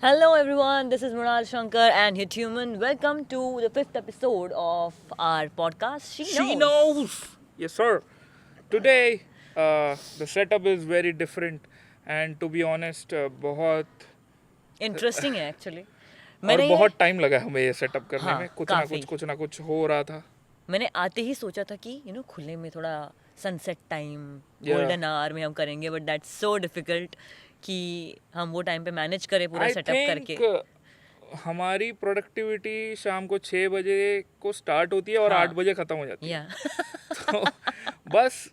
Hello everyone, this is Mrinal Shankar and Hithuman. Welcome to the fifth episode of our podcast. She She knows. knows. Yes, sir. Today, the setup is very different, and to be honest, बहुत Interesting है actually. और मैंने ये बहुत time लगा हमें ये setup करने हाँ में. काफ़ी कुछ ना कुछ हो रहा था. मैंने आते ही सोचा था कि खुले में थोड़ा sunset time Yeah. Golden hour में हम करेंगे बट दैट्स सो डिफिकल्ट कि हम वो टाइम पे मैनेज करें पूरा I सेटअप करके. think हमारी प्रोडक्टिविटी शाम को 6 बजे को स्टार्ट होती है और हाँ. 8 बजे ख़त्म हो जाती है. या तो बस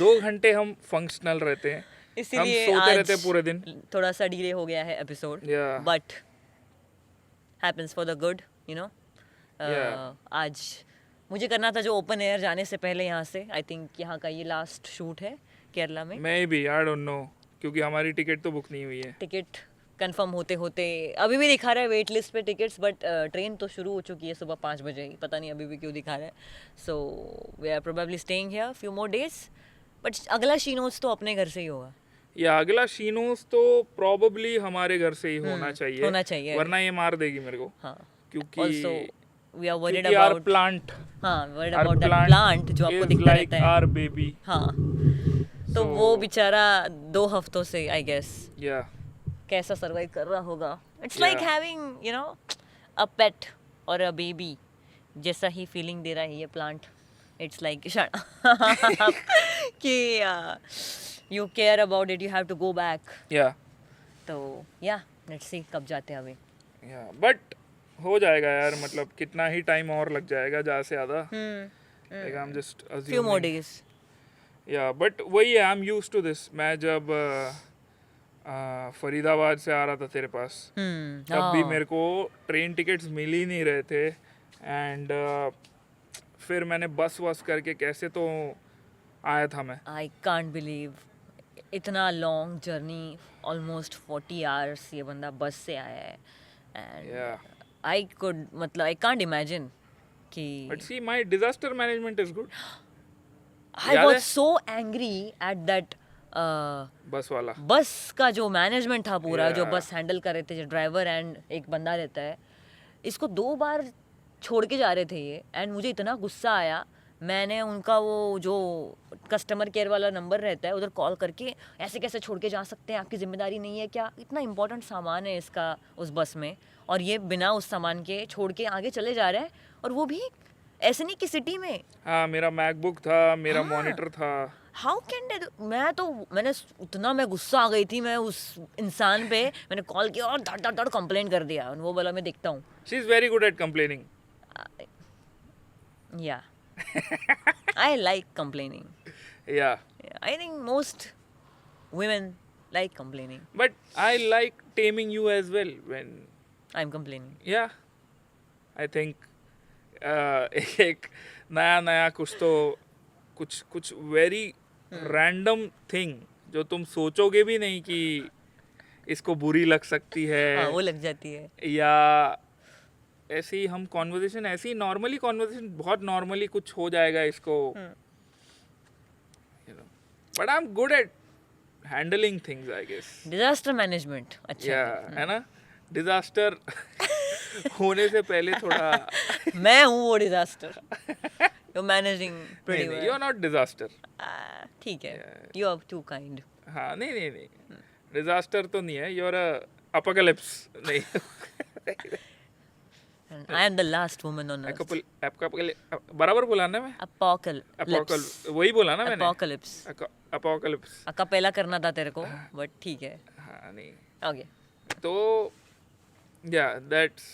2 घंटे हम फंक्शनल रहते हैं. हम इसीलिए सोते रहते हैं आज पूरे दिन. थोड़ा सा डिले हो गया है episode Yeah. But happens for the good Yeah. आज मुझे करना था जो ओपन एयर जाने से पहले यहाँ से. आई थिंक यहाँ का ये लास्ट शूट है केरला में. मैं भी आई डोंट नो क्योंकि हमारी टिकट तो बुक नहीं हुई है. टिकट कंफर्म होते होते अभी भी दिखा रहा है वेट लिस्ट पे टिकट्स बट ट्रेन तो शुरू हो चुकी है सुबह 5 बजे ही. पता नहीं अभी भी क्यों दिखा रहा है. So we are probably staying here few more days but अगला शीनोज तो अपने घर से ही होगा. या अगला शीनोस तो प्रोबेबली हमारे घर से ही होना चाहिए. होना चाहिए. वरना ये मार देगी मेरे को. हाँ क्योंकि ऑल्सो वी आर वरीड क्योंकि आर अबाउट प्लांट हाँ वरीड अबाउट दैट प्लांट जो आपको दिखता लाइक रहता है. Our baby. हाँ तो So- वो बेचारा 2 हफ्तों से आई गेस या कैसा सर्वाइव कर रहा होगा. It's Yeah. Like having a pet और अ बेबी जैसा ही फीलिंग दे रहा है ये प्लांट. इट्स लाइक कि you care about it you have to go back. या तो या लेट्स सी कब जाते हैं अभी. या बट हो जाएगा यार. मतलब कितना ही टाइम और लग जाएगा ज़्यादा से ज़्यादा. Like I am just few more days. या बट वही है. I am used to this. मैं जब फरीदाबाद से आ रहा था तेरे पास तब भी मेरे को ट्रेन टिकट्स मिल ही नहीं रहे थे. एंड फिर मैंने बस करके कैसे तो आया था मैं. आई कांट बिलीव इतना लॉन्ग जर्नी ऑलमोस्ट 40 आवर्स ये बंदा बस से आया है. And Yeah. आई कुड मतलब आई कांट इमेजिन कि But see, my disaster management is good. आई याद वाज है? सो एंग्री एट दैट बस वाला. बस का जो मैनेजमेंट था पूरा जो Yeah. बस हैंडल कर रहे थे जो ड्राइवर एंड एक बंदा रहता है. इसको 2 बार छोड़ के जा रहे थे ये एंड मुझे इतना गुस्सा आया. मैंने उनका वो जो कस्टमर केयर वाला नंबर रहता है उधर कॉल करके ऐसे कैसे छोड़ के जा सकते हैं आपकी जिम्मेदारी नहीं है क्या. इतना इंपॉर्टेंट सामान है इसका उस बस में और ये बिना उस सामान के छोड़ के आगे चले जा रहे हैं और वो भी ऐसे नहीं कि सिटी में. हाँ, मेरा मैकबुक था, मेरा हाँ. मॉनिटर था. How can they. मैंने उतना मैं गुस्सा आ गई थी मैं उस इंसान पे. मैंने कॉल किया और धड़ धड़ कंप्लेन कर दिया. और वो बोला मैं देखता हूँ. She is very good at complaining. या I like complaining. Yeah. I think most women like complaining. But I like taming you as well when. I'm complaining. Yeah. I think एक नया कुछ वेरी रैंडम थिंग जो तुम सोचोगे भी नहीं कि इसको बुरी लग सकती हाँ है. वो लग जाती है. या ऐसे ही हम कॉन्वर्जेशन ऐसे ही नॉर्मली कॉन्वर्जेशन बहुत नॉर्मली कुछ हो जाएगा इसको. But I am good at handling things I guess. Disaster management अच्छा या है. है ना. डिजास्टर होने से पहले थोड़ा. मैं हूँ वो disaster. You managing pretty you are well. Not disaster. ठीक है. Yeah. You are too kind. हाँ नहीं डिजास्टर तो नहीं है. यूर अपोकलिप्स नहीं. I am the last woman on earth. आपका बराबर बोला ना मैं. अपोकलिप्स. वही बोला ना मैंने. अपोकलिप्स. अपोकलिप्स. अकापेला करना था तेरे को बट ठीक है. हाँ नहीं. ओके. तो या that's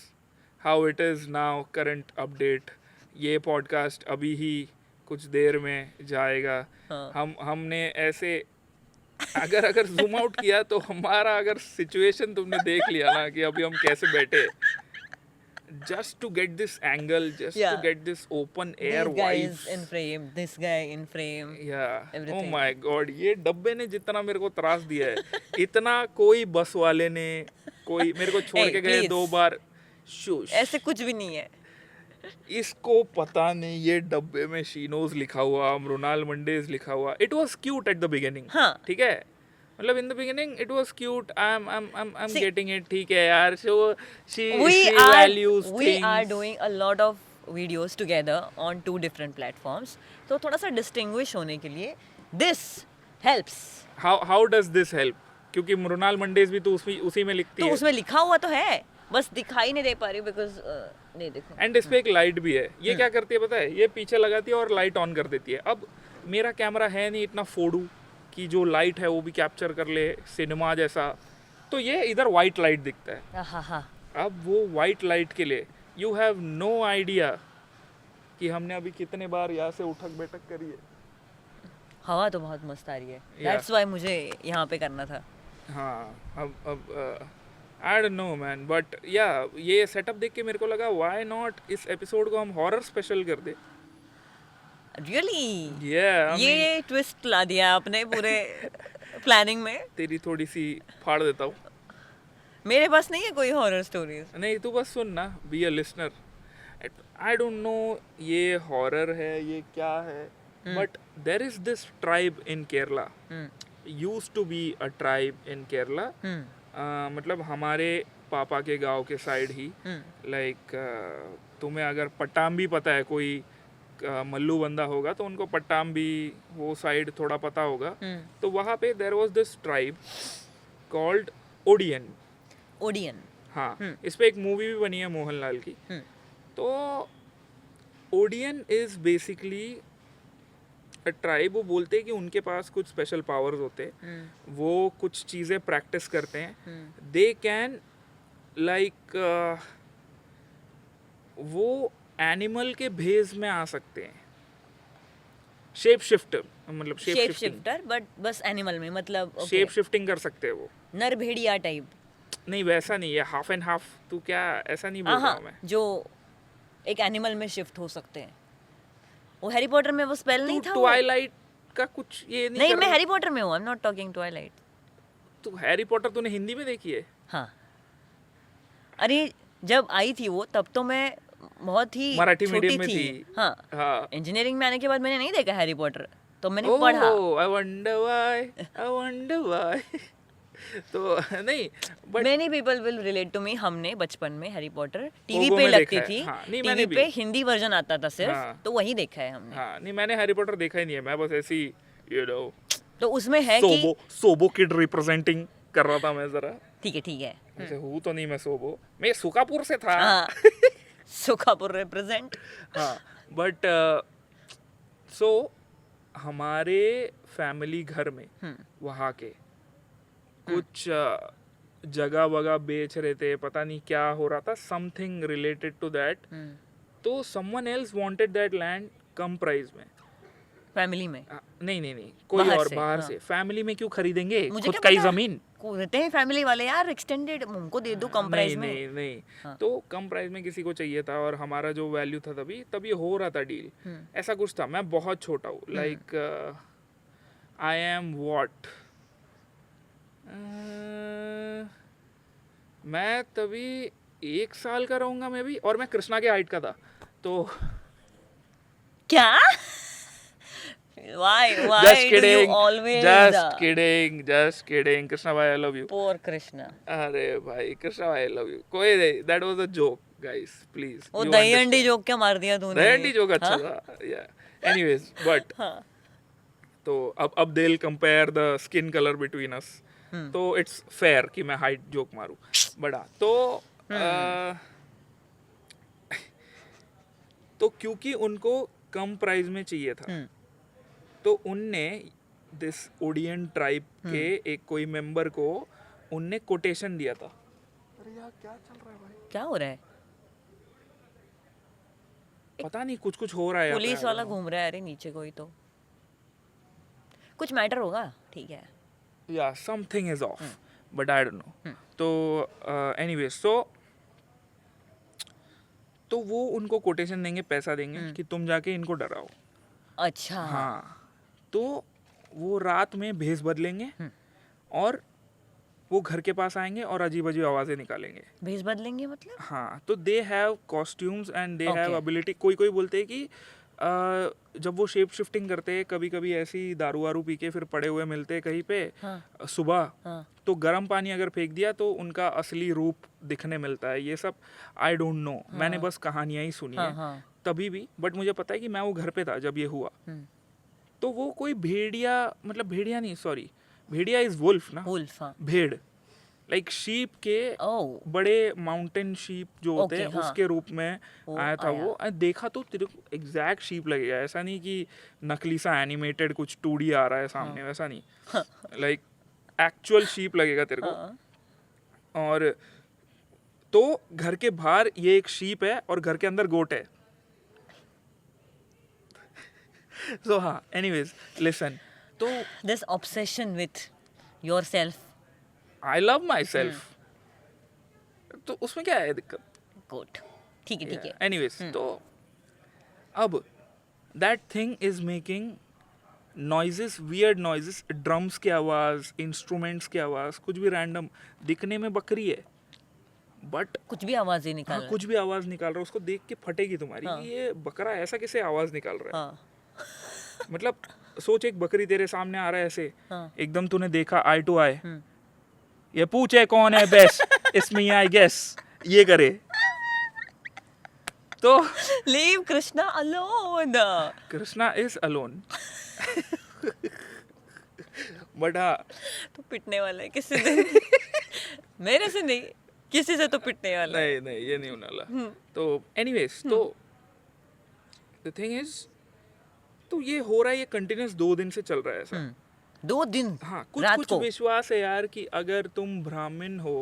how it is now. Current update. ये पॉडकास्ट अभी ही कुछ देर में जाएगा. हाँ. हमने ऐसे अगर जूम आउट किया तो हमारा अगर सिचुएशन तुमने देख लिया ना कि अभी हम कैसे बैठे. Just to get this angle, just Yeah. To get this open air This guy is vibes. in frame. This guy in frame. या ओ Everything. My God. ये डब्बे ने जितना मेरे को त्रास दिया है इतना कोई बस वाले ने कोई मेरे को छोड़ Hey, के गए please. 2 बार. शुश. ऐसे कुछ भी नहीं है. इसको पता नहीं ये डब्बे में शीनोज लिखा हुआ, मृणाल मंडेज लिखा हुआ. It was cute at the beginning. हाँ. ठीक है. मतलब in the beginning it was cute. I'm See, getting it. ठीक है यार. So she we values are things. doing a lot of videos together on 2 different platforms. तो थोड़ा सा डिस्टिंग्विश होने के लिए this helps. How does this help? क्योंकि मृणाल मंडेज भी तो उसी में लिखती तो है. उसमें लिखा हुआ तो है, बस दिखाई नहीं दे पा रही बिकॉज नहीं देखो. एंड इस पे एक लाइट भी है. ये क्या करती है पता है? ये पीछे लगाती है और लाइट ऑन कर देती है. अब मेरा कैमरा है नहीं इतना फोड़ू कि जो लाइट है वो भी कैप्चर कर ले सिनेमा जैसा. तो ये इधर वाइट लाइट दिखता है. हाँ हाँ. अब वो वाइट लाइट के लिए यू हैव नो आइडिया कि हमने अभी कितने बार यहाँ से उठक बैठक करी है. हवा तो बहुत मस्त आ रही है. Yeah. दैट्स व्हाई मुझे यहाँ पे करना था. हाँ. अब आई डोंट नो मैन बट या ये सेटअप देख के मेरे को लगा व्हाई नॉट इस एपिसोड को हम हॉरर स्पेशल कर दे. रियली Yeah, ये ट्विस्ट ला दिया आपने पूरे प्लानिंग में. तेरी थोड़ी सी फाड़ देता हूँ. मेरे पास नहीं है कोई हॉरर स्टोरीज. नहीं तू बस सुन ना. Be a listener. I don't know ये हॉरर है ये क्या है but there is this tribe in Kerala. Used to be a tribe in Kerala. मतलब हमारे पापा के गांव के साइड ही. लाइक तुम्हें अगर पट्टाम्बी पता है कोई मल्लू बंदा होगा तो उनको पट्टाम्बी वो साइड थोड़ा पता होगा. तो वहाँ पे there was this tribe called Odiyan. Odiyan. हाँ. इस पे एक मूवी भी बनी है मोहनलाल की. तो Odiyan is basically a tribe. वो बोलते हैं कि उनके पास कुछ स्पेशल पावर्स होते हैं. वो कुछ चीज़ें प्रैक्टिस करते हैं. दे कैन लाइक वो एनिमल के भेस में आ सकते हैं. शेप शिफ्टर मतलब शेप शिफ्टर बट बस एनिमल में मतलब शेप शिफ्टिंग कर सकते हैं वो. नर भेड़िया टाइप. नहीं वैसा नहीं है. Half and half. तू क्या ऐसा नहीं बोल रहा हूँ मैं. जो एक एनिमल में शिफ्ट हो सकते हैं. वो हैरी पॉटर में वो स्पेल नहीं था. ट्वाइलाइट का कुछ ये नहीं मैं हैरी पॉटर में हूँ. आई एम नॉट टॉकिंग ट्वाइलाइट. तू हैरी पॉटर तूने हिंदी में देखी है? हाँ. अरे जब आई थी वो तब तो मैं बहुत ही मराठी छोटी मीडियम में थी. हाँ. इंजीनियरिंग में आने के बाद मैंने नहीं देखा हैरी पॉटर. तो मैंने ओह पढ़ा. I wonder why. तो नहीं but many people will relate to me. हमने बचपन में हैरी पॉटर टीवी पोगो पे में लगती देखा है. थी. हाँ, नहीं, मैंने टीवी पे भी. हिंदी वर्जन आता था सिर्फ. हाँ. तो वही देखा है हमने. हाँ नहीं मैंने हैरी पॉटर देखा ही नहीं है. मैं बस ऐसी यू नो तो उसमें है कि सोबो किड रिप्रेजेंटिंग कर रहा था मैं जरा. ठीक है. ऐसे हूँ तो नहीं मैं सोबो. मैं सुकापुर से था. हाँ. सुखापुर रिप्रेजेंट. हाँ बट सो हमारे फैमिली घर में वहाँ के कुछ जगह वगह बेच रहे थे. पता नहीं क्या हो रहा था. Something related to that. तो someone else wanted that land कम प्राइस में. फैमिली में नहीं कोई बाहर और से, बाहर हाँ. से. फैमिली में क्यों खरीदेंगे मुझे खुद क्या का ही पता? जमीन. रहते हैं फैमिली वाले यार. एक्सटेंडेड उनको दे दो कम प्राइस में. नहीं. हाँ. तो कम प्राइस में किसी को चाहिए था और हमारा जो वैल्यू था तभी हो रहा था डील. ऐसा कुछ था. मैं बहुत छोटा हूँ. लाइक आई एम व्हाट मैं तभी 1 साल का रहूंगा मैं भी. और मैं कृष्णा के हाइट का था. तो क्या? Why just do kidding, you always just kidding. Krishna भाई I love you. poor Krishna. अरे भाई कृष्णा भाई I love you. कोई नहीं. That was a joke guys please. वो दही अंडी जोक क्या मार दिया तूने. दही अंडी जोक अच्छा था. Yeah. Anyways but तो अब they'll compare the skin color between us. तो it's fair कि मैं हाइट जोक मारूं. बड़ा तो क्योंकि उनको कम प्राइस में चाहिए था तो उनने दिस ओडियन ट्राइब के एक कोई मेंबर को उनने कोटेशन दिया था. अरे यार क्या चल रहा है भाई. क्या हो रहा है? पता नहीं कुछ हो रहा है. पुलिस वाला घूम रहा है. अरे नीचे कोई तो कुछ मैटर होगा. ठीक है. या something is of but I don't no. तो एनीवे तो वो उनको कोटेशन देंगे. पैसा देंगे कि तुम जाके इनको डराओ. अच्छा. हाँ. तो वो रात में भेस बदलेंगे और वो घर के पास आएंगे और अजीब अजीब आवाजें निकालेंगे. भेस बदलेंगे मतलब? हाँ. तो they have costumes and they have Okay. Ability. कोई बोलते हैं कि जब वो शेप शिफ्टिंग करते हैं कभी कभी ऐसी दारू वारू पी के फिर पड़े हुए मिलते हैं कहीं पे हाँ सुबह, हाँ तो गर्म पानी अगर फेंक दिया तो उनका असली रूप दिखने मिलता है। ये सब आई डोंट नो, मैंने बस कहानियां ही सुनी हाँ है हाँ तभी भी, बट मुझे पता है कि मैं वो घर पे था जब ये हुआ। तो वो कोई भेड़िया, मतलब भेड़िया नहीं, सॉरी, भेड़िया इज वुल्फ ना, वुल्फ हाँ भेड़, लाइक शीप के ओह बड़े माउंटेन शीप जो होते Okay, हैं हाँ। उसके रूप में वो आया था आया। वो। देखा तो तेरे को एग्जैक्ट शीप लगेगा, ऐसा नहीं कि नकली सा एनिमेटेड कुछ 2D आ रहा है सामने, वैसा नहीं, लाइक एक्चुअल शीप लगेगा तेरे को। हाँ और तो घर के बाहर ये एक शीप है और घर के अंदर गोट है। सो हाँ, एनीवेज लिसन, तो this obsession with yourself I love my self, तो उसमें क्या है दिक्कत? गुड ठीक है ठीक है एनीवेज, तो अब that thing is making noises, weird noises, drums की आवाज, इंस्ट्रूमेंट्स की आवाज, कुछ भी रैंडम। दिखने में बकरी है बट कुछ भी आवाज ही निकाल हाँ रहा है। कुछ भी आवाज निकाल रहा है, उसको देख के फटेगी तुम्हारी हाँ। कि ये बकरा ऐसा कैसे आवाज निकाल रहा है। हाँ मतलब सोच, एक बकरी तेरे सामने आ रहा है ऐसे, हाँ एकदम तूने देखा आई टू आई, ये पूछे कौन है बेस्ट इसमें आई गेस, ये करे तो leave Krishna alone Krishna is alone. But हाँ, तो पिटने वाला है किसी दिन मेरे से नहीं, किसी से तो पिटने वाला है। नहीं नहीं ये नहीं होने वाला। तो एनीवेज, तो द थिंग इज, तो ये हो रहा है, ये कंटिन्यूस 2 दिन से चल रहा है ऐसा। 2 दिन हाँ, कुछ रात कुछ को। विश्वास है यार कि अगर तुम ब्राह्मण हो,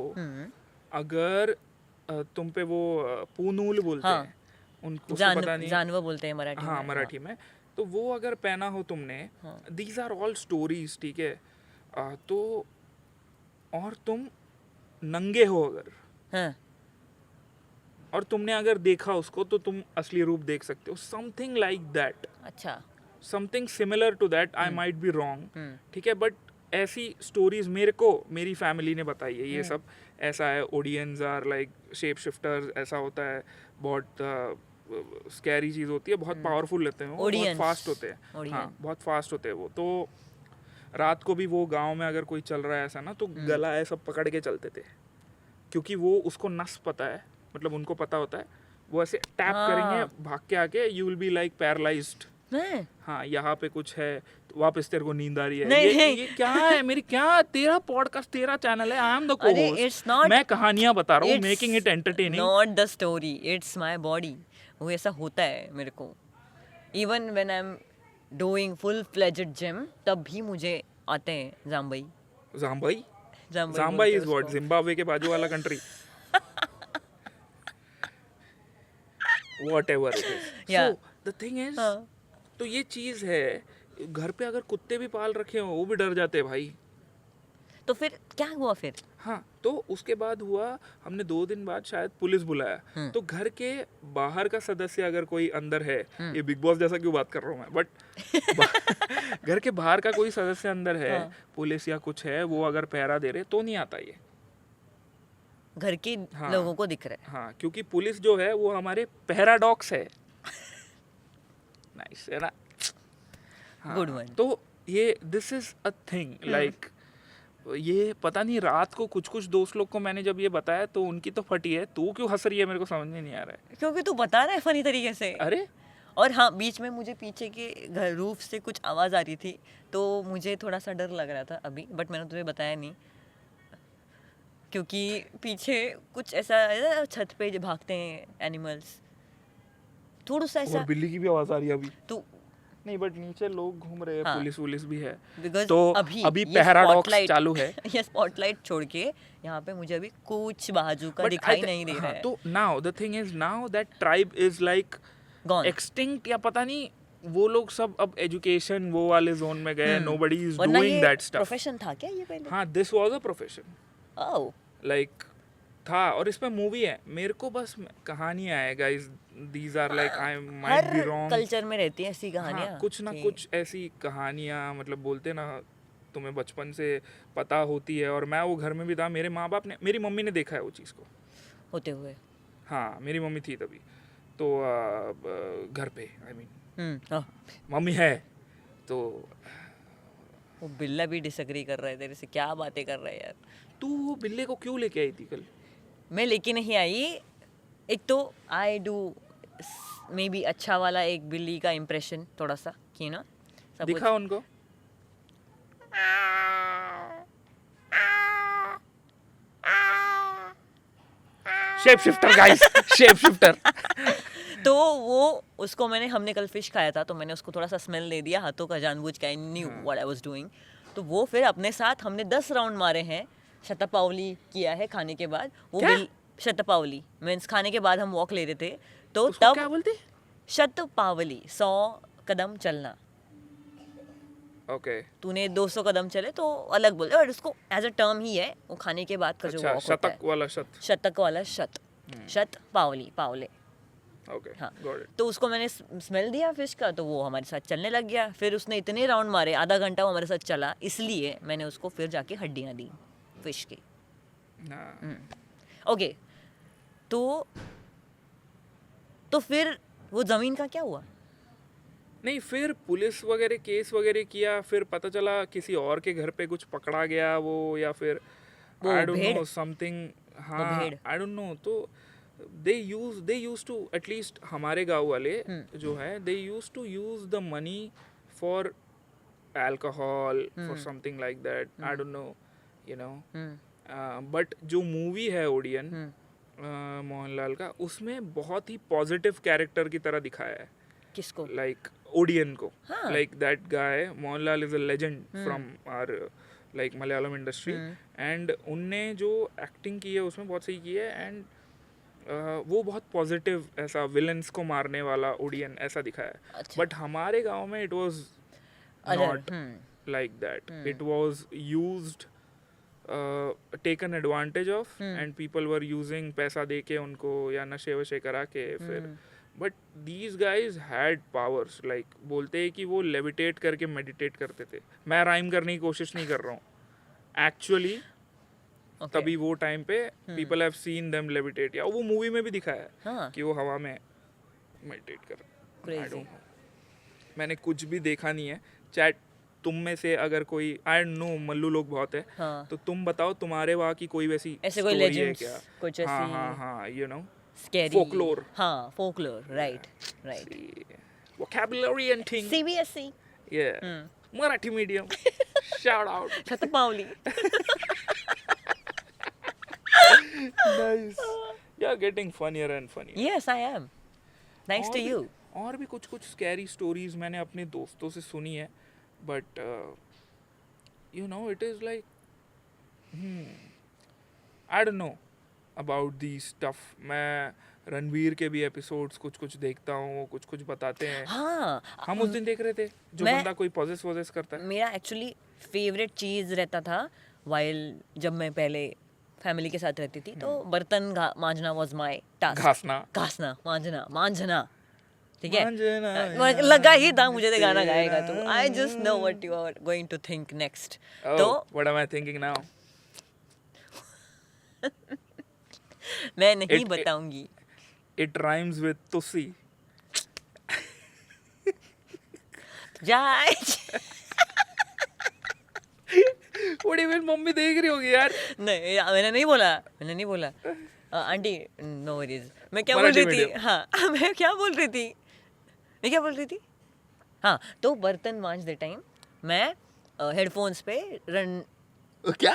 अगर तुम पे वो पूनूल बोलते हाँ। हैं उनको, पता नहीं, जानवर बोलते हैं मराठी हाँ में। मराठी में, तो वो अगर पहना हो तुमने, दीज आर ऑल स्टोरीज, ठीक है। तो और तुम नंगे हो अगर, हाँ और तुमने अगर देखा उसको, तो तुम असली रूप देख सकते हो, समथिंग लाइक दैट, अच्छा something similar to that. I might be wrong, ठीक है, बट ऐसी स्टोरीज मेरे को मेरी फैमिली ने बताई है। ये सब ऐसा है, Odiyans are like shape shifters, ऐसा होता है, बहुत स्कैरी चीज़ होती है, बहुत पावरफुल रहते हैं वो, बहुत Audience. फास्ट होते हैं। हाँ, Audience. बहुत फास्ट होते हैं वो। तो रात को भी वो गांव में अगर कोई चल रहा है ऐसा ना, तो गला है सब पकड़ के चलते थे, क्योंकि वो उसको नस पता है, मतलब उनको पता होता है, वो ऐसे टैप करेंगे भाग के आके, you will be like paralysed. नहीं हाँ, यहाँ पे कुछ है, तो वापस तेरे को नींद आ रही है। नहीं, ये नहीं। ये क्या है मेरी, क्या तेरा पॉडकास्ट, तेरा चैनल है, आई एम द अरे को-होस्ट, it's not- मैं कहानियां बता रहा हूँ, It's making it entertaining. not the story, it's my body. वो ऐसा होता है मेरे को। Even when I'm doing full-fledged gym, तब भी मुझे आते हैं जाम्बई। जाम्बाई, जाम्बई जाम्बाई बोलते इज हैं व्हाट, उसको। जिम्बाब्वे के बाजू वाला country, whatever it is. Yeah. So the thing is, हाँ। तो ये चीज है, घर पे अगर कुत्ते भी पाल रखे हो वो भी डर जाते हैं भाई। तो फिर क्या हुआ फिर? हाँ, तो उसके बाद हुआ, हमने 2 दिन बाद शायद पुलिस बुलाया। तो घर के बाहर का सदस्य अगर कोई अंदर है, ये बिग बॉस जैसा क्यों बात कर रहा हूँ मैं, बट घर के बाहर का कोई सदस्य अंदर है, पुलिस या कुछ है, वो अगर पहरा दे रहे तो नहीं आता ये। घर के हाँ। लोगों को दिख रहा है। हाँ, क्योंकि पुलिस जो है वो हमारे पैराडॉक्स है। नाइस है ना? हाँ, Good one. तो ये this is a thing, like ये पता नहीं, रात को कुछ कुछ दोस्त लोग को मैंने जब ये बताया तो उनकी तो फटी है। तू क्यों हंस रही है, मेरे को समझ में नहीं आ रहा है। क्योंकि तू बता रहा है फनी तरीके से। अरे और हाँ, बीच में मुझे पीछे के घर रूफ से कुछ आवाज़ आ रही थी, तो मुझे थोड़ा सा डर लग रहा था अभी, बट मैंने तुम्हें बताया नहीं, क्योंकि पीछे कुछ ऐसा है ना, छत पे जो भागते हैं एनिमल्स, थोड़ा सा और ऐसा। बिल्ली की भी आवाज आ रही है अभी। तो नहीं, बट नीचे लोग घूम रहे हैं, हाँ। पुलिस वुलिस भी है, बिकॉज तो अभी ये पैराडॉक्स spotlight- चालू है। ये स्पॉटलाइट छोड़ के यहाँ पे मुझे अभी कुछ बाजू का But दिखाई I thi- नहीं दे रहा हाँ, है। तो now the thing is, now that tribe is like Gone. Extinct, या पता नहीं, वो लोग सब अब एजुकेशन वो वाले जोन में गए, नोबडी इज वरना डूइंग ये दैट स्टफ। प्रोफेशन था क्या ये पहले? हाँ, this was a profession, oh like था, और इसमें मूवी है। मेरे को बस कहानियां है guys, these are like, I might be her wrong. Culture में रहती हैं ऐसी कहानियाँ। हाँ, कुछ ना कि- कुछ ऐसी कहानियां, मतलब बोलते ना, तुम्हें बचपन से पता होती है। और मैं वो घर में भी था, मेरे माँ बाप ने, मेरी मम्मी ने देखा है वो चीज़ को। होते हुए। हाँ, मेरी मम्मी थी तभी, तो घर पे, आई मीन हाँ, मम्मी है तो वो बिल्ला भी डिसएग्री कर रहा है तेरे से, क्या बातें कर रहा है यार। तू वो बिल्ले को क्यों लेके आई थी कल? मैं लेके नहीं आई, एक तो आई डू मे बी अच्छा वाला एक बिल्ली का इम्प्रेशन थोड़ा सा कि ना सब दिखा उनको। Shape shifter guys, shape shifter. तो वो उसको हमने कल फिश खाया था, तो मैंने उसको थोड़ा सा स्मेल दे दिया हाथों का जानबूझ के, I knew what I was doing. तो वो फिर अपने साथ हमने 10 राउंड मारे हैं, शतपावली किया है खाने के बाद। वो क्या? शतपावली मीन्स खाने के बाद हम वॉक ले रहे थे, तो उसको तब क्या बोलते? शतपावली 100 कदम चलना। ओके। तूने 200 कदम चले तो अलग बोलते, और उसको एज अ टर्म ही है वो खाने के बाद का जो अच्छा, वॉक होता है। शतक वाला शत। शतक वाला शत, शत पावली पावले। ओके, हाँ, गॉट इट। तो उसको मैंने स्मेल दिया फिश का, तो वो हमारे साथ चलने लग गया। फिर उसने इतने राउंड मारे, आधा घंटा वो हमारे साथ चला, इसलिए मैंने उसको फिर जाके हड्डियाँ दी फिश की। हाँ। ओके, तो फिर वो ज़मीन का क्या हुआ? नहीं, फिर पुलिस वगैरह केस वगैरह किया, फिर पता चला किसी और के घर पे कुछ पकड़ा गया वो, या फिर वो आई डोंट भेड़? Know something. हाँ, भेड़? आई डोंट नो। तो दे यूज टू, एटलीस्ट हमारे गांव वाले जो है, they used to use the money for alcohol, for something like that, I don't know, you know. But जो मूवी है ओडियन मोहनलाल का, उसमें बहुत ही पॉजिटिव कैरेक्टर की तरह दिखाया है। किसको? लाइक ओडियन को, हाँ। Like that guy Mohanlal is a legend from our like Malayalam industry, and उनने जो एक्टिंग की है उसमें बहुत सही की है। एंड वो बहुत पॉजिटिव, ऐसा विलन्स को मारने वाला ओडियन ऐसा दिखाया है। अच्छा। बट हमारे गांव में it was not like that, it was used, taken advantage of, and people were using पैसा दे के उनको, या नशे वशे करा के फिर। But these guys had powers, like बोलते हैं कि वो लेविटेट करके मेडिटेट करते थे। मैं राइम करने की कोशिश नहीं कर रहा हूँ एक्चुअली। तभी वो टाइम पे people have seen them levitate, या वो मूवी में भी दिखाया है हाँ। कि वो हवा में मेडिटेट कर रहे। आई डोंट नो, मैंने कुछ भी देखा नहीं है। चैट तुम में से अगर कोई, आई नो मल्लू लोग बहुत है, हाँ। तो तुम बताओ तुम्हारे वहाँ की कोई वैसी ऐसे कोई स्टोरी है लेजेंड्स, क्या? कुछ हाँ ऐसी हाँ हाँ, यू नो, स्कैरी folklore. हाँ, folklore, right right. vocabulary and thing. CBSE Yeah. Marathi medium. Shout out. शतपावली। Nice. You're getting funnier and funnier. Yes, I am. Thanks to you. और भी कुछ स्कैरी स्टोरीज मैंने अपने दोस्तों से सुनी है, but you know it is like I don't know about the stuff. मैं रणवीर के भी एपिसोड्स कुछ देखता हूँ, वो कुछ बताते हैं। हाँ, हम उस दिन देख रहे थे जो बंदा कोई पॉजेस करता है। मेरा एक्चुअली फेवरेट चीज़ रहता था वाइल, जब मैं पहले फैमिली के साथ रहती थी, तो बर्तन मांजना वाज माय टास्क। घासना मांझना, ठीक है, लगा ही था मुझे तो गाना गाएगा तो। I just know what you are going to think next. तो what am I thinking now? मैं नहीं बताऊंगी। It rhymes with तुसी। जाए। What do you mean? Mummy देख रही होगी यार। नहीं, मैंने नहीं बोला आंटी, नो वरीज। मैं क्या बोल रही थी? हाँ, मैं क्या बोल रही थी? हाँ, तो बर्तन मांजते टाइम मैं हेडफोन्स पे क्या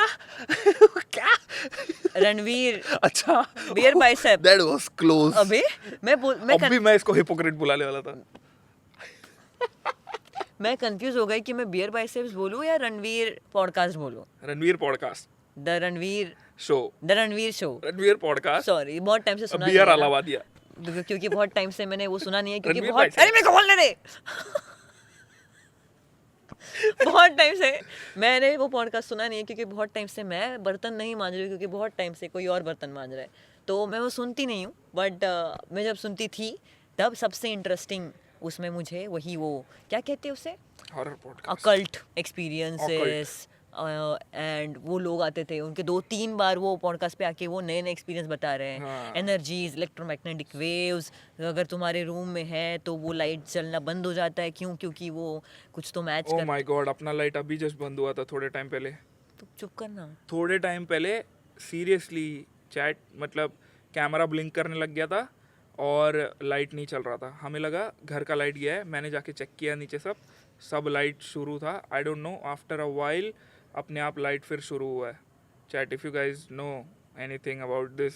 रणवीर, अच्छा, beer bicep. That was close. अबे मैं इसको हिपोक्रेट बुलाने वाला था। मैं कंफ्यूज हो गई कि मैं बियर बाइसेप्स बोलूं या रणवीर पॉडकास्ट बोलूं। Ranveer podcast, the Ranveer show, Ranveer podcast. Sorry, बहुत टाइम से सुना बियर नहीं है अलावा दिया, क्योंकि बहुत टाइम से मैंने वो सुना नहीं है, क्योंकि रणवीर बहुत, बाइसेप। अरे मेरे को बोलने दे। बहुत टाइम से मैंने वो पॉडकास्ट सुना नहीं है, क्योंकि बहुत टाइम से मैं बर्तन नहीं मांज रही हूँ, क्योंकि बहुत टाइम से कोई और बर्तन मांज रहा है, तो मैं वो सुनती नहीं हूँ। बट मैं जब सुनती थी तब सबसे इंटरेस्टिंग उसमें मुझे वही, वो क्या कहते हैं उसे, horror podcast, occult experiences, and वो लोग आते थे, उनके 2-3 बार वो पॉडकास्ट पे आके वो नए नए एक्सपीरियंस बता रहे हैं, हाँ। एनर्जीज, इलेक्ट्रोमैग्नेटिक वेव्स, अगर तुम्हारे रूम में है तो वो लाइट जलना बंद हो जाता है, क्यों? क्योंकि वो कुछ तो मैच ओ कर। माय गॉड, अपना लाइट अभी जस्ट बंद हुआ था थोड़े टाइम पहले। तो चुप करना। थोड़े टाइम पहले सीरियसली चैट मतलब कैमरा ब्लिंक करने लग गया था और लाइट नहीं चल रहा था। हमें लगा घर का लाइट गया है, मैंने जाके चेक किया नीचे सब लाइट शुरू था। आई don't no, after a while अपने आप लाइट फिर शुरू हुआ है। Chat, if you guys know anything about this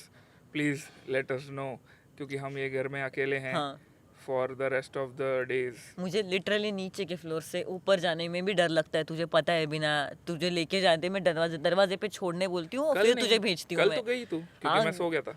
please let us know, क्योंकि हम ये घर में अकेले हैं हाँ, for the rest of the days. मुझे लिटरली नीचे के फ्लोर से ऊपर जाने में भी डर लगता है, तुझे पता है। बिना तुझे लेके जाते मैं दरवाजे पे छोड़ने बोलती हूँ और फिर तुझे भेजती हूँ कल मैं। तो गई तू, क्योंकि हाँ, मैं सो गया था।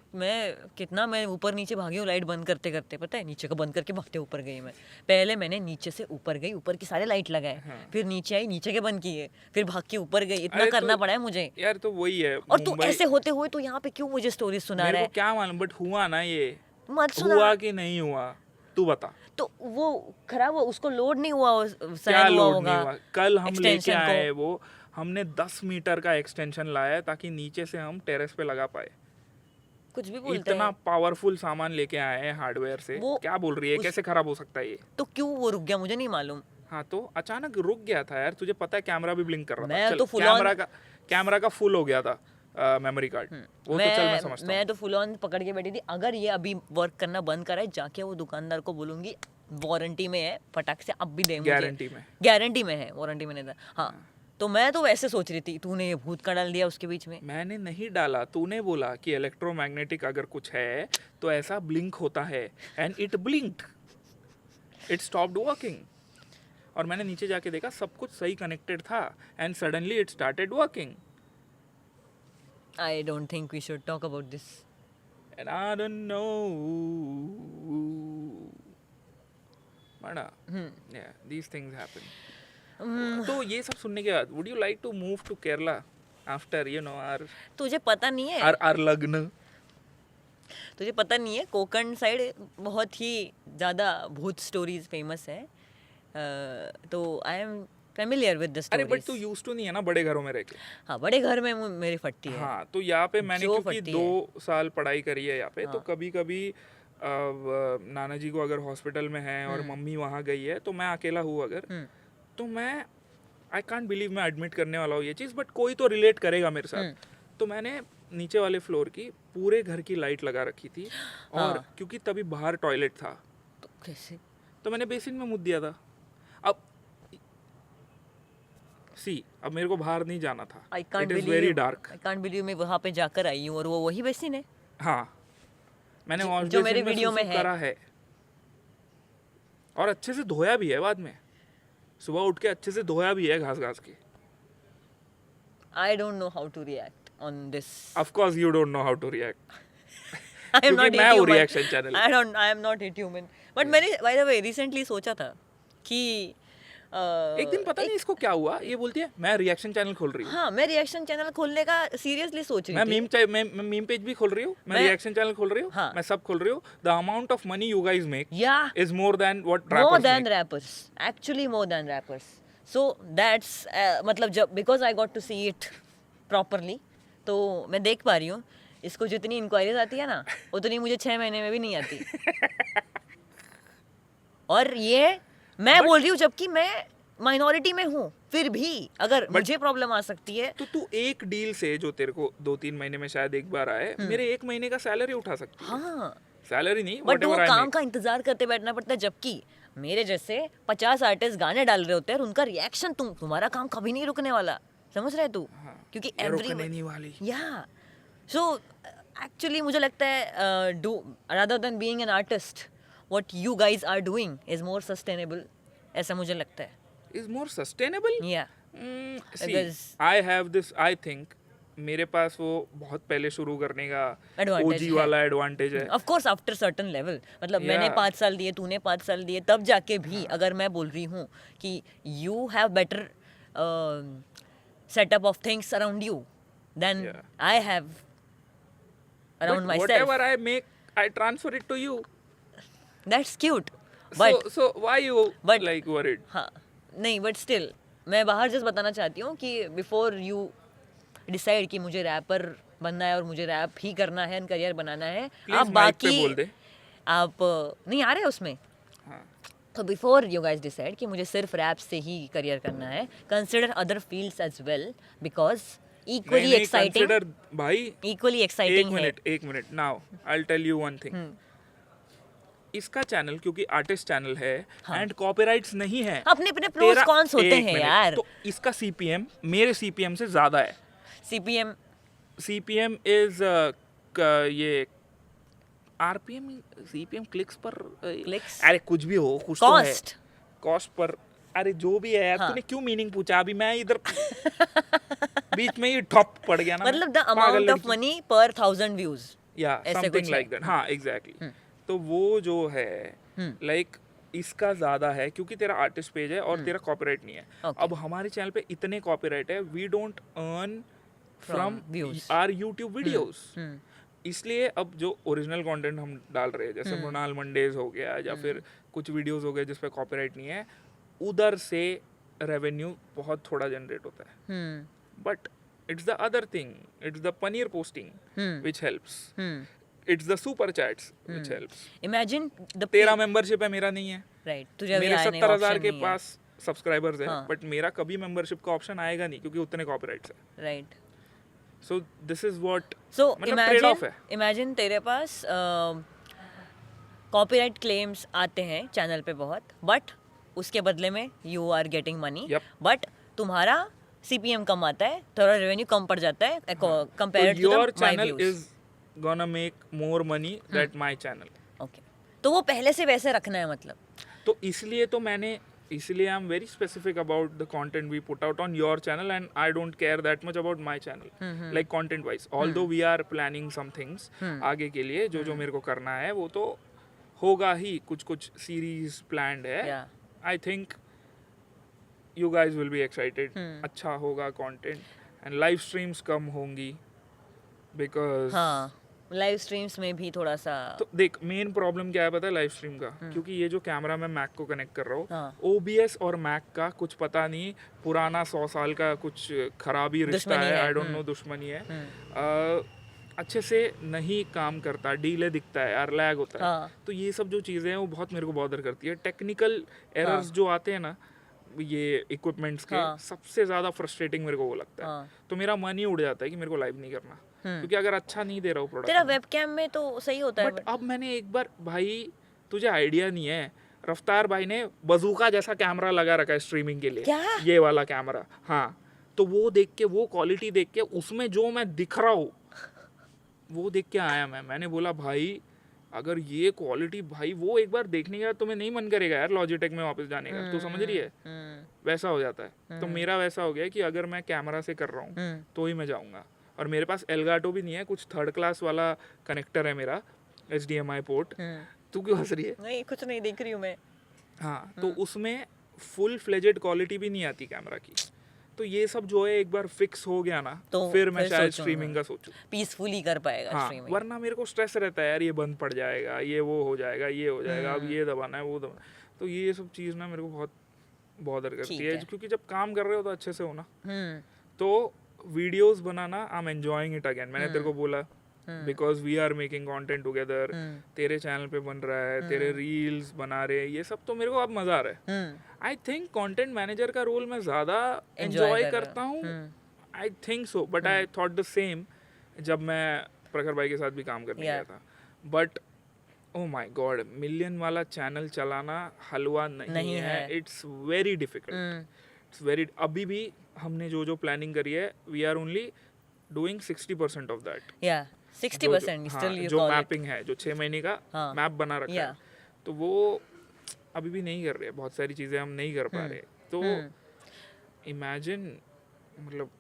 मैं ऊपर नीचे भागी हूँ लाइट बंद करते करते, पता है, नीचे का बंद करके भागते ऊपर गई मैं। पहले मैंने नीचे से ऊपर गई, ऊपर की सारे लाइट लगाए, फिर नीचे आई, नीचे के बंद किए, फिर भाग के ऊपर गई। इतना अरे करना तो पड़ा है मुझे। यार, तो वही है और तू मुंबई। ऐसे होते हुए तो यहाँ पे क्यों मुझे स्टोरी सुना मेरे रहा को है? क्या मालूम, बट हुआ ना ये। मत सुना। हुआ कि नहीं हुआ तू बता। तो वो खराब हुआ, उसको लोड नहीं हुआ, क्या साइन हुआ लोड होगा नहीं हुआ? कल हम लेके extension को। आए वो, हमने 10 मीटर का एक्सटेंशन लाया ताकि नीचे से हम टेरेस पे लगा पाए। कुछ भी बोलते इतना हैं। पावरफुल सामान लेके आए हैं हार्डवेयर से। वो क्या बोल रही है, उस- कैसे खराब हो सकता है ये? तो क्यों वो रुक गया मुझे नहीं मालूम। हाँ, तो अचानक रुक गया था यार। तुझे पता है कैमरा भी ब्लिंक कर रहा था। मैं चल, तो full on- कैमरा का फुल हो गया था मेमोरी कार्ड। वो तो चल मैं समझता हूँ। मैं तो फुल ऑन पकड़ के बैठी थी। अगर ये अभी वर्क करना बंद करा है, जाके वो दुकानदार को बोलूंगी वारंटी में है, फटाक से अब भी दे मुझे। गारंटी में। गारंटी में है, वारंटी में नहीं था। हाँ, तो मैं तो वैसे सोच रही थी, तूने ये भूत का डाल दिया उसके बीच में। मैंने नहीं डाला, तूने बोला कि इलेक्ट्रोमैग्नेटिक अगर कुछ है तो ऐसा ब्लिंक होता है, and it ब्लिंक्ड, it stopped working. और मैंने नीचे जाके देखा सब कुछ सही कनेक्टेड था, and suddenly it started working. I don't think we should talk about this. And I don't know माना, या दीस थिंग्स हैपन। तो ये सब सुनने के बाद would you like to move to Kerala after you know our तुझे पता नहीं है, आवर लग्न? तुझे पता नहीं है, कोकण साइड बहुत ही ज़्यादा भूत स्टोरीज फेमस है। तो I am familiar with the अरे बट तू स्टोरीज। यूज टू नहीं है ना बड़े घरों में रह के। हाँ, बड़े घर में मेरी फटती है। हाँ, तो यहाँ पे मैंने जो क्योंकि फटती 2 साल पढ़ाई करी है यहाँ पे, तो हाँ। कभी कभी नाना जी को अगर हॉस्पिटल में है और मम्मी वहाँ गई है तो मैं अकेला हूँ अगर, तो मैं आई कांट बिलीव मैं एडमिट करने वाला हूँ ये चीज़, बट कोई तो रिलेट करेगा मेरे साथ। तो मैंने नीचे वाले फ्लोर की पूरे घर की लाइट लगा रखी थी, और क्योंकि तभी बाहर टॉयलेट था तो कैसे? तो मैंने बेसिन में मुद्द दिया था। अब अब मेरे को बाहर नहीं जाना था, I it can't is very dark. I can't believe मैं वहाँ पे जाकर आई हूँ और वो वही बेसिन है। हाँ, मैंने वॉश जो मेरे बेसिन में वीडियो में सुसु है। करा है, और अच्छे से धोया भी है बाद में। सुबह उठ के अच्छे से धोया भी है घास घास के। I don't know how to react on this. Of course you don't know how to react, I am क्योंकि नॉट मैं हूँ reaction channel. I am not it human. But मैंने बाय द वे रिसेंटली सोचा था कि एक दिन पता नहीं इसको क्या हुआ, ये बोलती है मैं रिएक्शन चैनल खोल रही हूँ। हाँ, मैं रिएक्शन चैनल खोलने का सीरियसली सोच रही थी। मैं मीम पेज भी खोल रही हूँ, मैं मैं- रिएक्शन चैनल खोल रही हूँ, हाँ। मैं सब खोल रही हूँ। The amount of money you guys make या is more than what more rappers than मेक। rappers, actually more than rappers. So that's मतलब जब because I got to see it properly, तो मैं देख पा रही हूँ इसको। जितनी इंक्वायरीज आती है ना, उतनी मुझे 6 महीने में भी नहीं आती। और ये मैं बोल रही हूँ जबकि मैं माइनॉरिटी में हूँ, फिर भी अगर मुझे प्रॉब्लम आ सकती है। तो तू एक डील से जो तेरे को 2-3 महीने में शायद एक बार आए, मेरे 1 महीने का सैलरी उठा सकती है। हाँ, सैलरी नहीं, बट वो whatever I काम make। का इंतजार करते बैठना पड़ता है, जबकि मेरे जैसे 50 आर्टिस्ट गाने डाल रहे होते हैं और उनका रिएक्शन तुम्हारा काम कभी नहीं रुकने वाला। समझ रहे तू? क्योंकि ये एवरी रुकने नहीं वाली। या सो एक्चुअली मुझे लगता है do rather than being an artist, what you guys are doing is more sustainable, ऐसा मुझे लगता है। Is more sustainable. या Because- I have this, I think मेरे पास वो बहुत पहले शुरू करने का Advantage ओजी है। वाला एडवांटेज है। Of course after certain level, मतलब मैंने Yeah. 5 साल दिए, तूने 5 साल दिए, तब जाके भी अगर मैं बोल रही हूँ कि you have better setup of things around you then Yeah. I have around my सेल्फ, whatever I make, I transfer it to you. That's cute. But So why you But- like worried? हाँ, नहीं, but still मैं बाहर just बताना चाहती हूँ कि before you decide कि मुझे रैपर बनना है और मुझे रैप ही करना है एंड करियर बनाना है, Please आप mic पे बाकी बोल दे। आप नहीं आ रहे हैं उसमें, हाँ तो बिफोर यू गाइज डिसाइड कि मुझे सिर्फ रैप से ही करियर करना है, consider other fields as well, because नहीं इक्वली नहीं एक्साइटिंग, कंसिडर भाई, इक्वली एक्साइटिंग है। एक minute now I tell you one thing. इसका चैनल क्योंकि आर्टिस्ट चैनल है हाँ। एंड कॉपीराइट्स नहीं है, अपने अपने प्रोस तेरा कॉन्स होते एक हैं मिनट, यार। तो इसका सीपीएम मेरे सीपीएम से ज्यादा है। सीपीएम सीपीएम इज ये आरपीएम, सीपीएम क्लिक्स पर Clicks? अरे कुछ भी हो, कुछ तो है कॉस्ट, कॉस्ट पर, अरे जो भी है यार। हाँ। तूने क्यों मीनिंग पूछा? अभी मैं इधर बीच में ही ठप पड़ गया ना। मतलब द मैं, पागल अमाउंट ऑफ लड़की। मनी पर 1000 व्यूज, या ऐसे समथिंग कुछ लाइक है। दैट। हाँ एग्जैक्टली। तो वो जो है लाइक इसका ज्यादा है क्योंकि तेरा आर्टिस्ट पेज है और तेरा कॉपीराइट नहीं है। Okay. अब हमारे चैनल पे इतने कॉपीराइट है, we don't earn from views. Or YouTube videos. इसलिए अब जो ओरिजिनल कंटेंट हम डाल रहे हैं, जैसे मृणाल मंडेज हो गया या फिर कुछ वीडियोस हो गए जिस पे कॉपीराइट नहीं है, उधर से रेवेन्यू बहुत थोड़ा जनरेट होता है। But it's the other thing, it's the paneer posting which helps, it's the super chats which helps. Imagine the तेरा मेंबरशिप है, मेरा नहीं है। राइट, तुझे मेरे 70,000 के पास पास सब्सक्राइबर्स है, हाँ। बट मेरा कभी मेंबरशिप का ऑप्शन आएगा नहीं क्योंकि उतने कॉपीराइट्स है। Right. So this is what, so मतलब ट्रेड ऑफ है। इमेजिन तेरे पास कॉपीराइट क्लेम्स आते हैं चैनल पे बहुत, बट उसके बदले में you are getting money, Yep. But तुम्हारा सीपीएम कम आता है, थोड़ा रेवेन्यू कम पड़ जाता है compared to your the my channel views. Is gonna make more money that my channel. Okay, तो वो पहले से वैसे रखना है मतलब। तो इसलिए तो मैंने, इसलिए I am very specific about the content we put out on your channel and I don't care that much about my channel like content wise. Although we are planning some things आगे के लिए, जो मेरे को करना है वो तो होगा ही। कुछ सीरीज प्लान्ड है। Yeah. I think you guys will be excited. अच्छा होगा कंटेंट एंड लाइव स्ट्रीम्स कम होंगी बिकॉज हाँ, लाइव स्ट्रीम्स में भी थोड़ा सा तो देख मेन प्रॉब्लम क्या है पता है लाइव स्ट्रीम का, क्योंकि ये जो कैमरा मैं मैक को कनेक्ट कर रहा हूँ, हाँ। OBS और मैक का कुछ पता नहीं, पुराना 100 साल का कुछ खराबी रिश्ता दुश्मनी है, है, आई डोंट नो, दुश्मनी है। अच्छे से नहीं काम करता, डीले दिखता है यार, लैग होता है। हाँ। तो ये सब जो चीज़ें हैं वो बहुत मेरे को बॉदर करती है। टेक्निकल एरर्स जो आते हैं ना ये इक्विपमेंट्स के, हाँ। सबसे ज़्यादा फ्रस्ट्रेटिंग मेरे को वो लगता है। हाँ। तो मेरा मन ही उड़ जाता है कि मेरे को लाइव नहीं करना, क्योंकि अगर अच्छा नहीं दे रहा हूँ प्रोडक्ट। तेरा वेबकैम में तो सही होता है, बट अब मैंने एक बार, भाई तुझे आइडिया नहीं है, रफ्तार भाई ने बजूका जैसा कैमरा लगा रखा है स्ट्रीमिंग के लिए। क्या? ये वाला कैमरा, हाँ। तो वो देख के, वो क्वालिटी देख के, उसमें जो मैं दिख रहा हूँ वो देख के आया मैंने बोला भाई अगर ये क्वालिटी, भाई वो एक बार देखने का तुम्हें नहीं मन करेगा यार लॉजिटेक में वापस जाने का। तू समझ रही है? वैसा हो जाता है। तो मेरा वैसा हो गया कि अगर मैं कैमरा से कर रहा हूँ तो ही मैं जाऊँगा। और मेरे पास एलगाटो भी नहीं है, कुछ थर्ड क्लास वाला कनेक्टर है मेरा, HDMI पोर्ट। तू क्यों हंस रही है? नहीं, कुछ नहीं देख रही हूँ मैं। हाँ, तो उसमें फुल फ्लेजेड क्वालिटी भी नहीं आती कैमरा की। तो ये सब जो है एक बार फिक्स हो गया ना, तो फिर मैं शायद सोचूंगा। स्ट्रीमिंग का सोचूं। पीसफुली कर पाएगा हाँ, स्ट्रीमिंग। वरना मेरे को स्ट्रेस रहता है यार, ये बंद पड़ जाएगा, ये वो हो जाएगा, ये हो जाएगा, अब ये दबाना है, वो दबाना। तो ये सब चीज़ ना मेरे को बहुत बॉदर करती है, क्योंकि जब काम कर रहे हो तो अच्छे से हो ना। तो वीडियोस बनाना I am enjoying it again. मैंने तेरे को बोला because we are making content together, तेरे चैनल पे बन रहा है, तेरे रील्स बना रहे हैं, ये सब तो मेरे को अब मजा आ रहा है। आई थिंक कंटेंट मैनेजर का रोल मैं ज्यादा एंजॉय करता हूँ, I think so. But I thought the same जब मैं प्रखर भाई के साथ भी काम करने गया था। But oh my god, million वाला चैनल चलाना हलवा नहीं है। It's very difficult, it's very. अभी भी हमने जो प्लानिंग करी है, we are only doing 60% of that. 60% still you जो कॉल इट। मैपिंग है, जो 6 महीने का मैप बना रखा है, तो वो अभी भी नहीं कर रहे। बहुत सारी चीज़ें हम नहीं कर पा रहे। तो इमेजिन, मतलब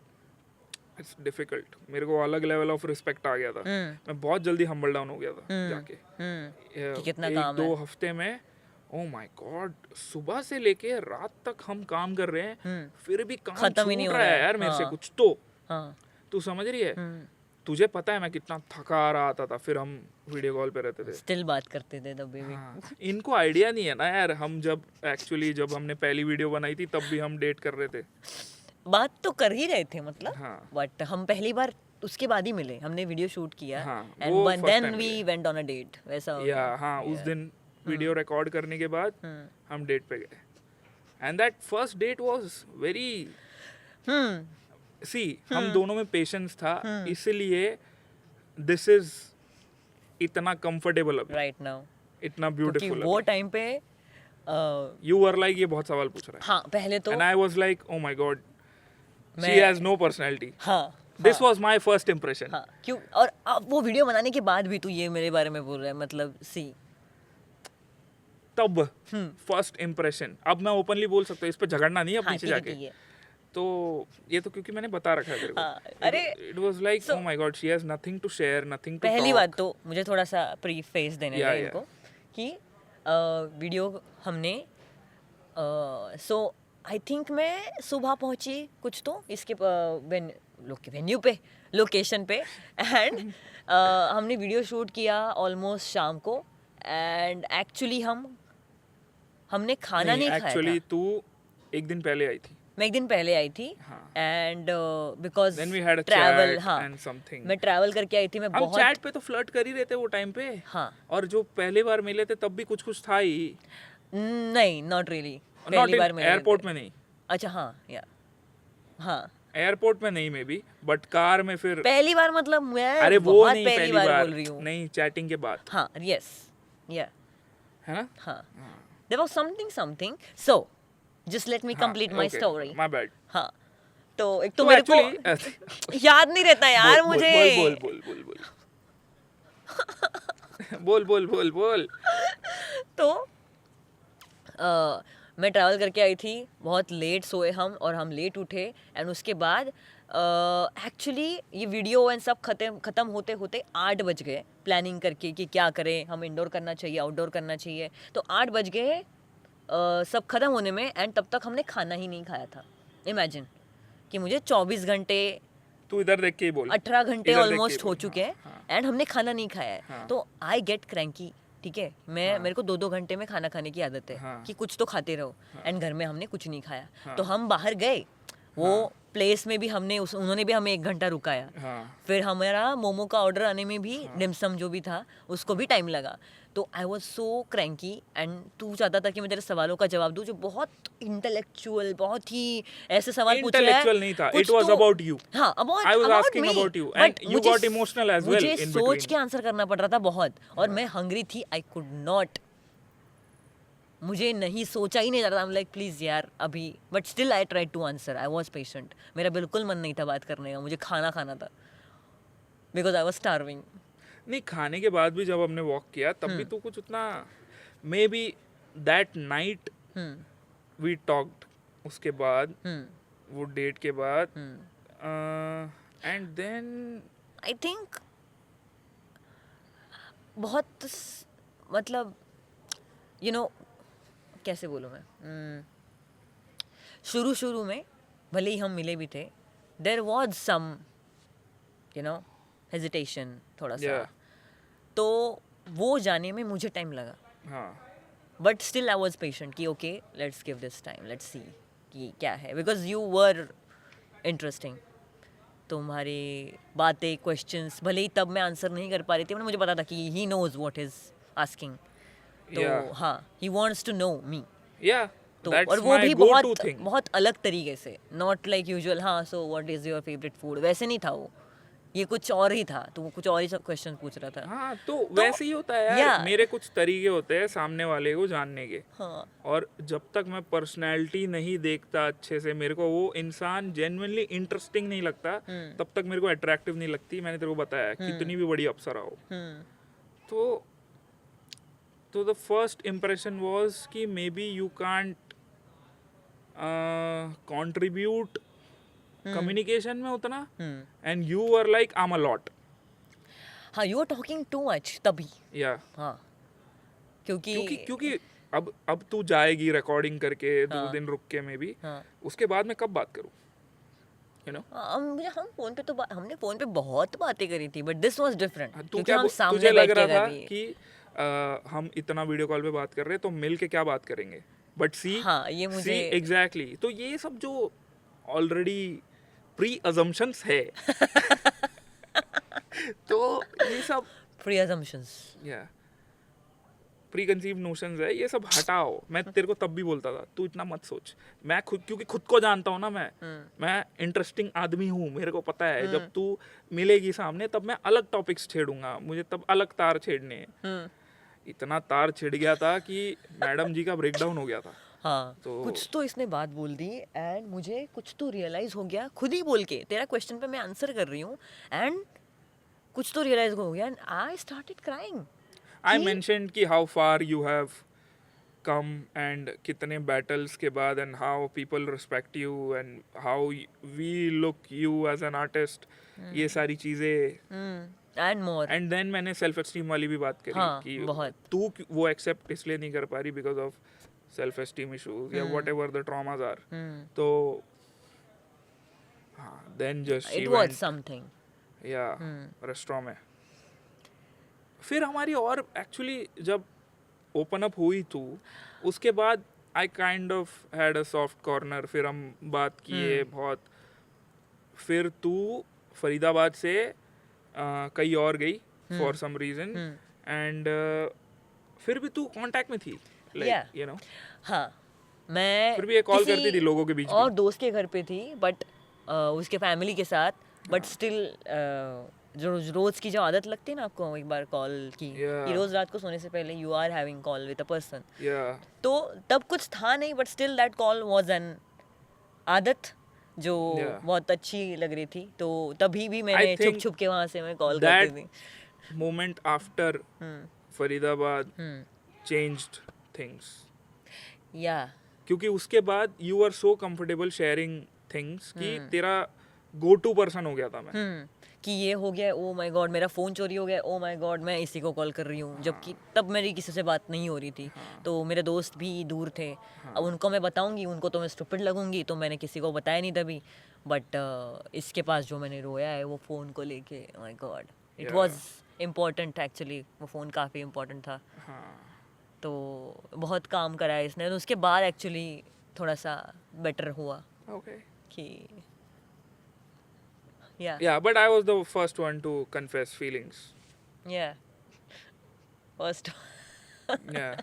इट्स डिफिकल्ट। मेरे को अलग लेवल ऑफ रिस्पेक्ट आ गया था। मैं बहुत जल्दी हम्बल डाउन हो गया था जाके। कितना एक काम 2 हफ्ते में, ओ माय गॉड, सुबह से लेके रात तक हम काम कर रहे हैं, फिर भी काम खत्म ही नहीं छूट हो रहा रहा है है। यार मेरे से कुछ तो। हाँ। तू समझ रही है? तुझे पता है मैं कितना थका रहा था, फिर हम वीडियो कॉल पे रहते थे। स्टिल बात करते थे तब भी। हाँ, इनको आइडिया नहीं है ना यार, हम जब हमने पहली वीडियो बनाई थी तब भी हम डेट कर रहे थे। बात तो कर ही रहे थे मतलब, हाँ बट हम पहली बार उसके बाद ही मिले, हमने वीडियो शूट किया हाँ, एंड वो first देन time वी मिले। वेंट ऑन अ डेट, वैसा हो या गया। हाँ, उस दिन वीडियो रिकॉर्ड करने के बाद हम्म हम डेट पे गए and that first date was very see, हम दोनों में पेशेंस था, इसलिए दिस इज इतना कंफर्टेबल अभी, राइट नाउ, इतना क्योंकि ब्यूटीफुल। वो टाइम पे यू वर लाइक ये बहुत सवाल पूछ रहा है, हाँ पहले तो and I was like oh my God, she मैं- हैज नो पर्सनालिटी। हाँ this was my first impression. हाँ क्यों, और अब वो वीडियो बनाने के बाद भी तू ये मेरे बारे में बोल रहा है, मतलब सी। तब फर्स्ट इंप्रेशन, अब मैं ओपनली बोल सकता हूँ, इस पे झगड़ना नहीं है अब हाँ पीछे ठीक है जाके। ठीक है। तो ये तो क्योंकि मैंने बता रखा है तेरे को। हाँ, अरे, it was like so- oh my God, she has nothing to share, nothing to पहली टॉक। बात तो मुझे थोड़ा सा प्रीफेस देने Yeah, दे yeah. इनको कि वीडियो हमने सो आई थिंक मैं सुबह पहुंची कुछ तो इसके वेन्यू पे, लोकेशन पे, एंड हमने वीडियो शूट किया ऑलमोस्ट शाम को, एंड एक्चुअली हमने खाना नहीं खाया एक्चुअली था। तू एक दिन पहले आई थी, मैं एक दिन पहले आई थी हाँ। And because then we had a travel, chat हाँ एंड समथिंग। मैं ट्रैवल करके आई थी, मैं हम बहुत चैट पे तो फ्लर्ट कर ही रहे थे वो टाइम पे, हाँ और जो पहले बार मिले थे तब भी कुछ कुछ था ही। नहीं नॉट रियली, नॉट पहली बार इन मिले एयरपोर्ट थे। में नहीं, अच्छा हाँ या हाँ एयरपोर्ट में नहीं मे बी, बट कार में फिर। पहली बार मतलब मैं अरे वो बहुत नहीं, पहली बार बोल रही हूँ। नहीं, चैटिंग के बाद, हाँ यस या है ना? हाँ there was something so just let me complete my story. My bad. हाँ तो एक तो मेरे को याद नहीं रहता यार मुझे। बोल बोल बोल बोल बोल बोल बोल बोल। तो मैं ट्रैवल करके आई थी, बहुत लेट सोए हम और हम लेट उठे, एंड उसके बाद एक्चुअली ये वीडियो एंड सब ख़त्म होते होते 8 बज गए प्लानिंग करके कि क्या करें, हम इंडोर करना चाहिए आउटडोर करना चाहिए, तो 8 बज गए सब ख़त्म होने में, एंड तब तक हमने खाना ही नहीं खाया था। इमेजिन कि मुझे 24 घंटे, तू इधर देख के ही बोल। 18 घंटे इधर देख के ऑलमोस्ट बोल, हो चुके हैं हाँ, एंड हमने खाना नहीं खाया है। हाँ। तो आई गेट क्रैंकी, ठीक है, मेरे को 2-2 घंटे में खाना खाने की आदत है, हाँ। कि कुछ तो खाते रहो, एंड घर में हमने कुछ नहीं खाया। हाँ। तो हम बाहर गए, वो प्लेस में भी उन्होंने भी हमें 1 घंटा रुकाया, हाँ फिर हमारा मोमो का ऑर्डर आने में भी, डिमसम जो भी था उसको भी टाइम लगा। तो I was so cranky, and तू चाहता था कि मैं तेरे सवालों का जवाब दूं जो बहुत इंटेलेक्चुअल, बहुत ही ऐसे सवाल पूछ रहा है। Intellectual नहीं था, कुछ it was तो- about you. हाँ about I was about asking me. about you, But and you मुझे got emotional as well मुझे in सोच between. के आंसर करना पड़ रहा था बहुत, और मैं हंग्री थी, आई कुड नॉट, मुझे नहीं सोचा ही नहीं जा रहा था, लाइक प्लीज यार अभी, but still I tried to answer, I was patient, मेरा बिल्कुल मन नहीं था बात करने का, मुझे खाना था बिकॉज आई वॉज स्टार्विंग। नहीं, खाने के बाद भी जब हमने वॉक किया तब भी तू कुछ उतना, maybe that night we talked, उसके बाद वो डेट के बाद, एंड देन आई थिंक बहुत मतलब यू नो कैसे बोलूँ मैं, शुरू में भले ही हम मिले भी थे, there was some you know hesitation थोड़ा सा, Yeah. तो वो जाने में मुझे टाइम लगा, हाँ but still I was patient कि okay let's give this time, let's see कि क्या है, बिकॉज यू वर इंटरेस्टिंग, तुम्हारी बातें, क्वेश्चंस, भले ही तब मैं आंसर नहीं कर पा रही थी, पर मुझे पता था कि he knows what is asking, तो Yeah. हाँ he wants to know me, या तो दैट्स और वो माय भी गो टू बहुत थिंग। बहुत अलग तरीके से, नॉट लाइक यूजुअल, हाँ so what is your favourite food, वैसे नहीं था वो, ये कुछ और ही था, तो वो कुछ और ही सब क्वेश्चन पूछ रहा था। हाँ तो वैसे ही होता है यार, Yeah. मेरे कुछ तरीके होते हैं सामने वाले को जानने के, हाँ और जब तक मैं पर्सनैलिटी नहीं देखता अच्छे से, मेरे को वो इंसान जेन्युइनली इंटरेस्टिंग नहीं लगता, तब तक मेरे को अट्रैक्टिव नहीं लगती। मैंने तेरे को बताया कितनी भी बड़ी अप्सरा हो, तो द फर्स्ट इम्प्रेशन वाज कि maybe you can't contribute communication में उतना, and you are like I am a lot. हाँ you are talking too much तभी, या हाँ क्योंकि क्योंकि अब तू जाएगी रिकॉर्डिंग करके 2 दिन रुक के, में भी हाँ उसके बाद मैं कब बात करूँ? you know. हम फोन पे तो हमने फोन पे बहुत बातें करी थी, बट दिस वाज डिफरेंट तू क्योंकि क्या हम सामने तुझे लग बैठ रहा के था कर रही है। कि हम इतना वीडियो कॉल पे बात कर रहे हैं तो मिल के क्या बात करेंगे, बट सी हाँ, ये मुझे एग्जैक्टली तो ये सब जो ऑलरेडी प्री अजम्पशंस है तो ये सब प्री असम्पशंस। या प्री कंसीव नोशंस है, ये सब हटाओ। मैं तेरे को तब भी बोलता था तू इतना मत सोच, मैं खुद क्योंकि खुद को जानता हूँ ना, मैं इंटरेस्टिंग आदमी हूँ, मेरे को पता है जब तू मिलेगी सामने तब मैं अलग टॉपिक्स छेड़ूंगा, मुझे तब अलग तार छेड़ने हैं। इतना तार छिड़ गया था कि मैडम जी का ब्रेकडाउन हो गया था। हाँ, तो कुछ तो इसने बात बोल दी एंड मुझे कुछ तो रियलाइज हो गया खुद ही बोल के, तेरा क्वेश्चन पे मैं आंसर कर रही हूँ एंड कुछ तो रियलाइज हो गया and I started crying. I mentioned कि how far you have come and कितने बैटल्स के बाद and how people respect you and how we look you as an artist, ये सारी चीज़ें एंड मोर। एंड देन मैंने सेल्फ एस्टीम वाली भी बात करी हाँ, कि बहुत। तू वो एक्सेप्ट इसलिए नहीं कर पा रही because of self esteem issues या whatever the traumas are. तो हाँ, then just it was something. या रेस्टोरेंट में फिर हमारी और एक्चुअली जब ओपन अप हुई तू, उसके बाद I kind of had a soft corner, फिर हम बात किए बहुत। फिर तू फरीदाबाद से कहीं और गई फॉर सम रीजन एंड फिर भी तू कांटेक्ट में थी, लाइक यू नो। हाँ, मैं फिर भी एक कॉल करती थी लोगों के बीच और में। दोस्त के घर पे थी, बट उसके फैमिली के साथ, बट स्टिल जो रोज की जो आदत लगती है ना आपको एक बार कॉल की, कि रोज रात को सोने से पहले you are having call with a person, तो तब कुछ था नहीं, but still that call was an आदत जो बहुत अच्छी लग रही थी। तो तभी भी मैंने छुप छुप के वहां से मैं कॉल करती थी। Moment after Faridabad changed things, या क्योंकि उसके बाद you are so comfortable sharing things कि तेरा गो टू पर्सन हो गया था मैं। कि ये हो गया, ओ माय गॉड मेरा फ़ोन चोरी हो गया, ओ माय गॉड मैं इसी को कॉल कर रही हूँ, जबकि तब मेरी किसी से बात नहीं हो रही थी। तो मेरे दोस्त भी दूर थे, अब उनको मैं बताऊंगी उनको तो मैं स्टूपिड लगूंगी, तो मैंने किसी को बताया नहीं तभी। बट इसके पास जो मैंने रोया है वो फ़ोन को लेके, my God it was important actually, वो फ़ोन काफ़ी इम्पोर्टेंट था। तो बहुत काम करा है इसने, उसके बाद एक्चुअली थोड़ा सा बेटर हुआ कि yeah, but I was the first one to confess feelings. First. Yeah.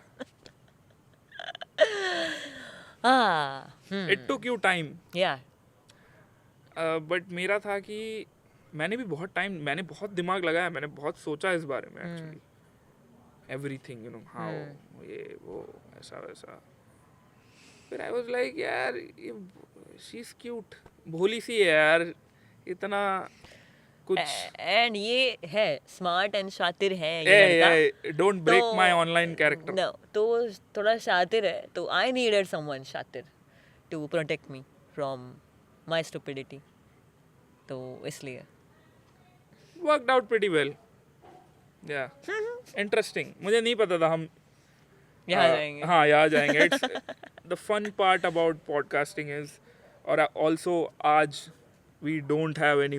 It took you time. Yeah. But मेरा था कि मैंने भी बहुत दिमाग लगाया, मैंने बहुत सोचा इस बारे में actually. Everything, you know, how ये वो ऐसा वैसा। फिर I was like यार she's cute, भोली सी है यार, इतना कुछ। एंड ये है स्मार्ट एंड शातिर है ये लड़का। Don't break my online character. No, तो थोड़ा शातिर है, तो आई नीडेड समवन शातिर to protect me from my stupidity, तो इसलिए worked out pretty well. Yeah interesting, मुझे नहीं पता था हम यहाँ जाएंगे। हाँ, यहाँ जाएंगे। It's the fun part about podcasting is, और ऑल्सो आज we don't have any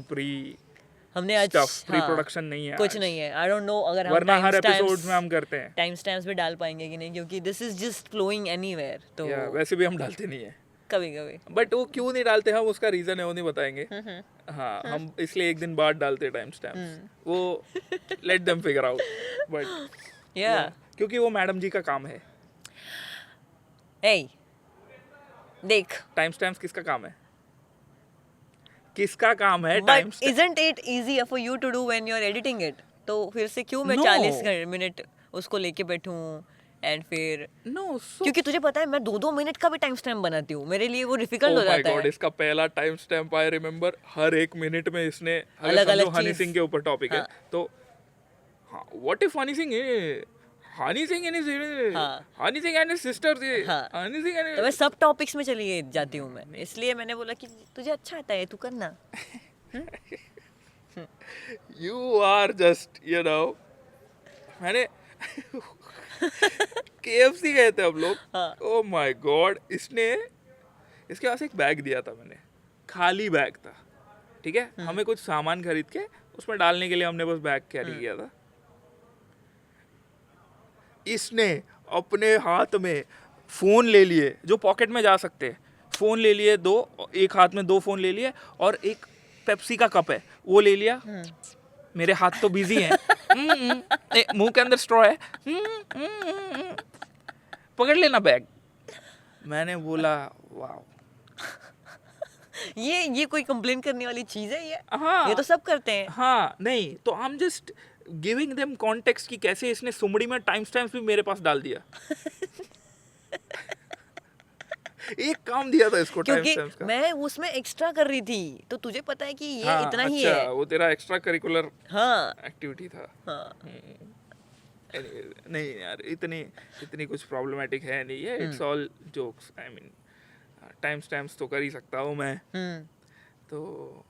हमने आज प्री प्रोडक्शन नहीं है, कुछ नहीं है। आई डोंट नो अगर हम वरना हर एपिसोड्स में हम करते हैं टाइम स्टैम्प्स भी डाल पाएंगे कि नहीं, क्योंकि this is just flowing anywhere. तो वैसे भी हम डालते नहीं है कभी कभी, बट वो क्यों नहीं डालते हम, उसका रीजन है वो नहीं बताएंगे। हाँ, हम इसलिए एक दिन बाद डालते टाइम स्टैम्प्स, वो let them figure out. But या क्योंकि वो मैडम जी का काम है। देख, टाइम स्टैम्प्स किसका काम है? किसका काम है time stamp? Isn't it easier for you to do when you're editing it? तो फिर से क्यों मैं 40 मिनट उसको लेके बैठूं एंड फिर क्योंकि तुझे पता है मैं 2-2 मिनट का भी टाइम स्टैम्प बनाती हूँ, मेरे लिए वो डिफिकल्ट हो जाता है। इसका पहला टाइम स्टैम्प आई रिमेम्बर, हर एक मिनट में इसने अलग-अलग हनी सिंह के ऊपर टॉपिक है, तो what if Honey Singh Honey Singh and Honey Singh and sister थे, हनी सिंह एंड, मैं सब टॉपिक्स में चली जाती हूँ मैं, इसलिए मैंने बोला कि तुझे अच्छा आता है तू करना। You are just you know, मैंने KFC गए थे हम लोग, ओ माय गॉड, इसके पास एक बैग दिया था मैंने, खाली बैग था, ठीक है, हमें कुछ सामान खरीद के उसमें डालने के लिए हमने बस बैग कैरी किया था। इसने अपने हाथ में फोन ले लिए जो पॉकेट में जा सकते हैं, फोन ले लिए दो, एक हाथ में 2 फोन ले लिए और एक पेप्सी का कप है वो ले लिया। मेरे हाथ तो बिजी हैं, मुंह के अंदर स्ट्रॉ है, पकड़ लेना बैग। मैंने बोला वाह, ये कोई कंप्लेन करने वाली चीज है ये? हाँ ये तो सब करते हैं। हाँ, नहीं तो आई am just giving them context कि कैसे इसने सुमड़ी में टाइम स्टैम्प्स भी मेरे पास डाल दिया। एक काम दिया था इसको टाइम क्योंकि स्टैम्प्स का। मैं उसमें एक्स्ट्रा कर रही थी, तो तुझे पता है कि ये हाँ, इतना ही अच्छा, है। वो तेरा एक्स्ट्रा करिकुलर हाँ एक्टिविटी था। हाँ। Anyways, नहीं यार, इतनी कुछ प्रॉब्लमेटिक है नहीं है, it's all jokes. I mean time stamps तो कर ही सकता हूँ मैं, तो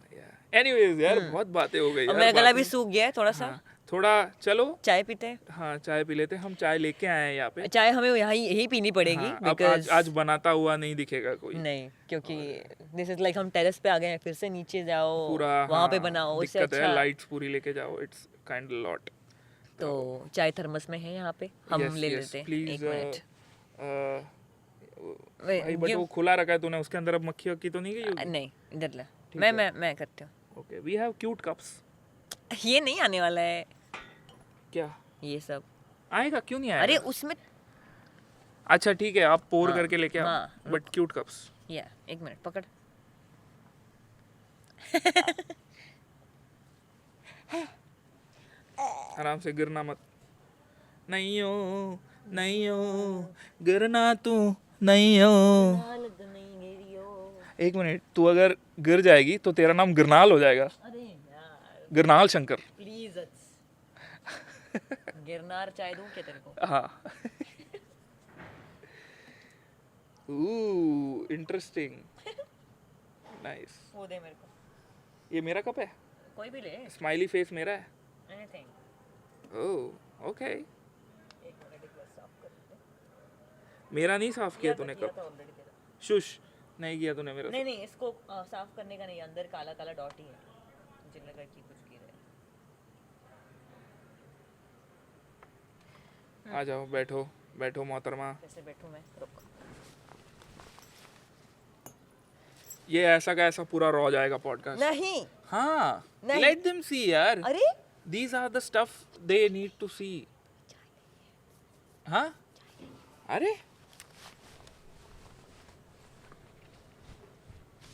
एनीवेज यार बहुत बातें हो गई और यार। मेरा गला भी बातें- सूख गया है थोड़ा सा। हाँ, थोड़ा चलो चाय पीते हैं। हाँ चाय पी लेते हैं, हम चाय लेके आए हैं यहाँ पे। चाय हमें यही पीनी पड़ेगी हाँ, अब because आज बनाता हुआ नहीं दिखेगा कोई नहीं, क्योंकि दिस इज लाइक हम टेरेस पे आ गए हैं, फिर से नीचे जाओ पूरा। वहाँ पे हाँ, बनाओ, उससे दिक्कत है, अच्छा। लाइट्स पूरी लेके जाओ, इट्स काइंड लॉट। तो चाय थर्मस में है यहाँ पे, हम ले लेते हैं। प्लीज एक मिनट। भाई, बट वो खुला रखा है तूने, उसके अंदर अब मक्खी वक्खी तो नहीं गई होगी? नहीं, इधर ला। ठीक मैं करती हूँ। Okay, we have cute cups. ये नहीं आने वाला है क्या ये सब। आएगा, क्यों नहीं आएगा? अरे उसमें अच्छा ठीक है, आप पोर हाँ, करके लेके आओ, हाँ, बट क्यूट कप्स। या एक मिनट पकड़। आराम से, गिरना मत। नहीं हो, नहीं हो, गिरना तू नहीं हो। एक मिनट, तू अगर गिर जाएगी तो तेरा नाम गिरनाल हो जाएगा, अरे यार गिरनाल शंकर। प्लीज। गिरनार चाय दूं क्या तेरे को? हाँ। Interesting, nice. वो दे मेरे को। ये मेरा कप है, कोई भी ले। स्माइली फेस मेरा है। एनीथिंग। ओह ओके, एक मिनट, एक बार साफ कर दे। मेरा नहीं साफ किया तूने किया कप? था ऑलरेडी तेरा। शुश, नहीं किया तूने मेरा। नहीं इसको साफ करने का नहीं, अंदर काला काला डॉट ही है, मुझे लगा कि कुछ गिरा है। आ जाओ, बैठो बैठो मोहतरमा। कैसे बैठूं मैं? रुक। ये ऐसा का ऐसा पूरा रॉ जाएगा पॉडकास्ट। नहीं हाँ, नहीं। लेट देम सी यार, अरे these are the stuff they need to see. हाँ, अरे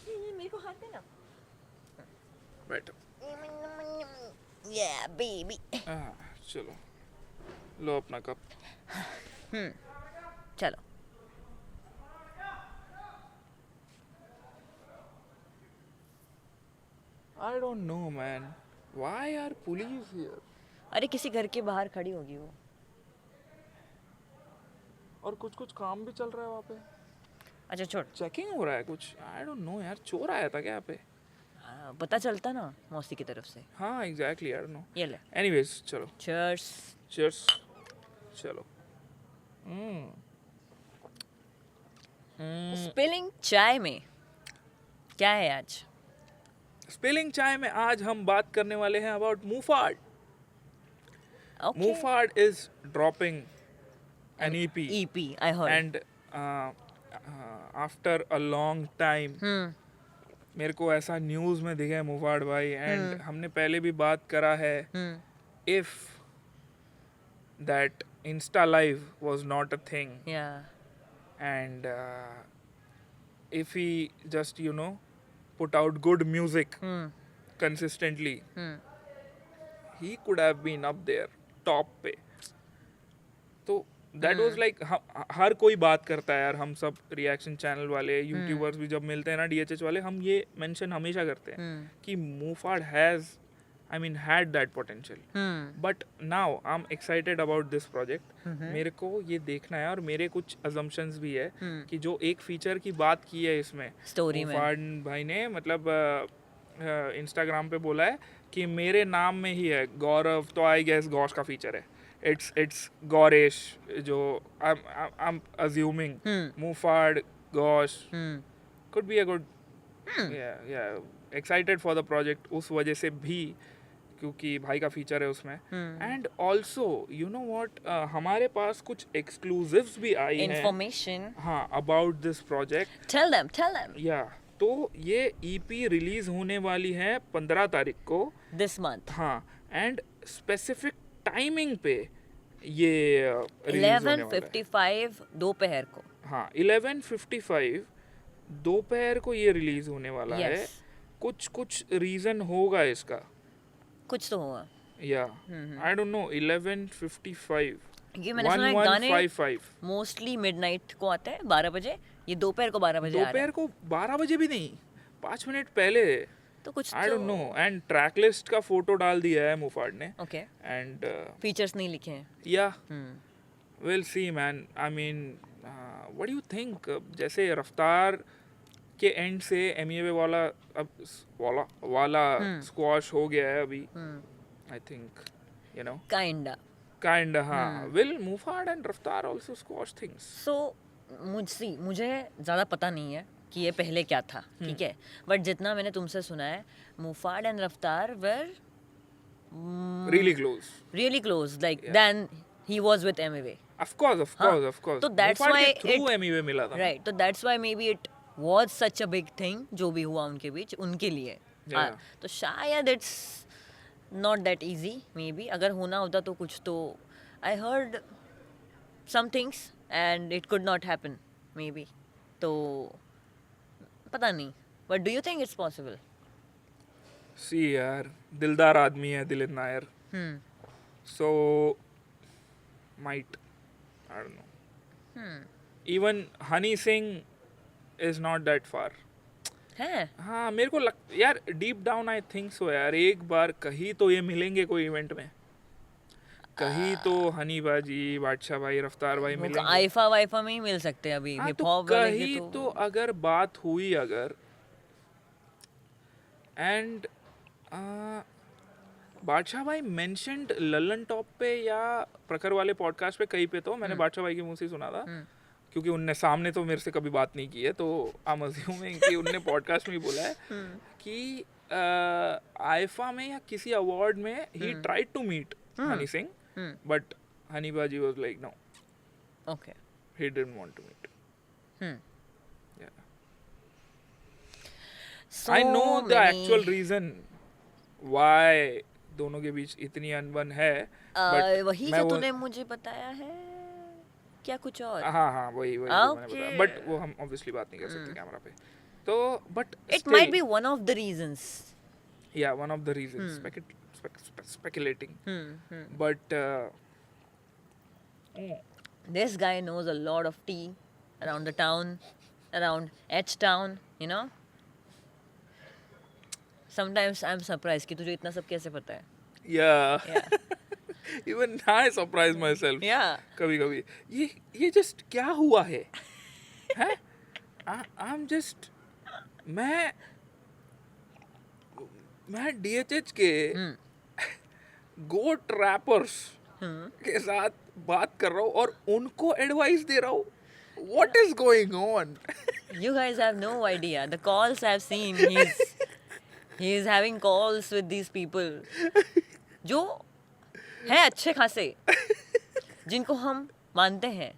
ये मेरे को हाथ देना। बैठो। या बेबी। चलो, लो अपना कप। चलो। I don't know man, why are police here? अरे किसी घर के बाहर खड़ी होगी वो। और कुछ काम भी चल रहा है वहाँ पे, अच्छा छोड़। चेकिंग हो रहा है कुछ। I don't know यार, चोर आया था क्या यहाँ पे? हाँ, पता चलता ना मौसी की तरफ से। हाँ एग्जैक्टली, I don't know. ये ले। Anyways, चलो, चीयर्स। cheers, चलो। स्पिलिंग चाय में क्या है आज? स्पेलिंग चाय में आज हम बात करने वाले हैं about मूफाड। Okay. Mufad is dropping an EP, EP, I heard. and after a long time मेरे को ऐसा न्यूज़ में दिखा है मुफाड भाई, एंड हमने पहले भी बात करा है, if that Insta Live was not a thing, Yeah. and if he just put out good music consistently, he could have been up there top पे। तो that was like हर कोई बात करता है यार, हम सब रिएक्शन चैनल वाले यूट्यूबर्स भी जब मिलते हैं ना, DHH वाले, हम ये मेंशन हमेशा करते हैं कि मूफाड has had that potential, but now I'm excited about this project। मेरे को ये देखना है, और मेरे कुछ assumptions भी है कि जो एक फीचर की बात की है इसमें स्टोरी में मूफाड भाई ने, मतलब इंस्टाग्राम पे बोला है कि मेरे नाम में ही है गौरव, तो आई गेस गौश का फीचर है। इट्स गौरेश, जो आई एम अज्यूमिंग मूफाड गौश could be a good excited for the project उस वजह से भी, क्योंकि भाई का फीचर है उसमें. And also you know what, हमारे पास कुछ एक्सक्लूसिव्स भी आई हैं Information. हाँ about this project. Tell them. या तो ये EP रिलीज होने वाली है 15 तारीख को. This month. हाँ, एंड स्पेसिफिक टाइमिंग पे ये रिलीज होने वाला है. 11:55 दोपहर को. हाँ 11:55 दोपहर को ये रिलीज होने वाला है. Yes. कुछ रीजन होगा इसका. कुछ तो होगा. या आई डोंट नो. 11:55 ये मैंने सुना है गाने 11:55 मोस्टली मिडनाइट को आते हैं 12 बजे. ये दोपहर को 12 बजे आ रहा है. दोपहर को 12 बजे भी नहीं, 5 मिनट पहले. तो कुछ आई don't no. And track list का फोटो डाल दिया है मुफाड ने. ओके. एंड फीचर्स नहीं लिखे हैं. या will see man. I mean what do you think? जैसे रफ्तार के एंड से एमईए वाला अब वाला स्क्वॉश हो गया है अभी. I think you know kind. हाँ. विल मुफाड एंड रफ्तार आल्सो स्क्वॉश थिंग्स? सो मुझे ज़्यादा पता नहीं है कि ये पहले क्या था. ठीक है. बट जितना मैंने तुमसे सुना है, मुफाड एंड रफ्तार where really close. like then he was with MAV. Of course. तो that's मुफाड why के थ्रू it- एमईए मिला था. right, तो that's why maybe it was such a big thing जो भी हुआ उनके बीच उनके लिए. Yeah. तो शायद it's not that easy. maybe अगर होना होता तो कुछ तो I heard some things and it could not happen maybe. तो पता नहीं. But do you think it's possible? सी यार, दिलदार आदमी है Dilip Nair. So might, I don't know. Even Honey Singh is not that far. है. हाँ मेरे को यार deep down I think so यार. एक बार कहीं तो ये मिलेंगे कोई इवेंट में. कहीं तो हनी बाजी, बादशाह भाई, रफ्तार भाई मिलेंगे. आइफा वाइफा में ही मिल सकते हैं अभी. हाँ, हिप तो हॉप वाले कहीं के तो अगर बात हुई अगर एंड बादशाह भाई मेंशन्ड लल्लन टॉप पे या प्रखर वाले पॉडकास्ट पे कहीं पे. तो मैंने बादशाह भाई के मुंह से सुना था, क्योंकि उनने सामने तो मेरे से कभी बात नहीं की है. तो आई एम अज्यूमिंग कि उनने पॉडकास्ट में ही बोला है कि आइफा में या किसी अवार्ड में he tried to meet Honey Singh, but Honey बाजी was like no, okay. He didn't want to meet. So I know the many- actual reason why दोनों के बीच इतनी अनबन है. but वही मैं जो वो- तूने मुझे बताया है क्या कुछ और. हाँ वही जो मैंने बताया. Okay. बट वो हम ऑब्वियसली बात नहीं कर सकते कैमरा पे. तो but It might be one of the reasons. या one of the reasons speculating. But This guy knows a lot of tea around the town, around H town, you know. Sometimes I'm surprised कि तुझे इतना सब कैसे पता है. yeah, Yeah. even I surprise myself. Yeah. कभी ये just क्या हुआ है? हैं? I'm just मैं DHH के गोट रैपर्स के साथ बात कर रहा हूँ और उनको एडवाइस दे रहा हूँ. What is going on? You guys have no idea. The calls I've seen, he is having calls with these people जो हैं अच्छे खासे, जिनको हम मानते हैं.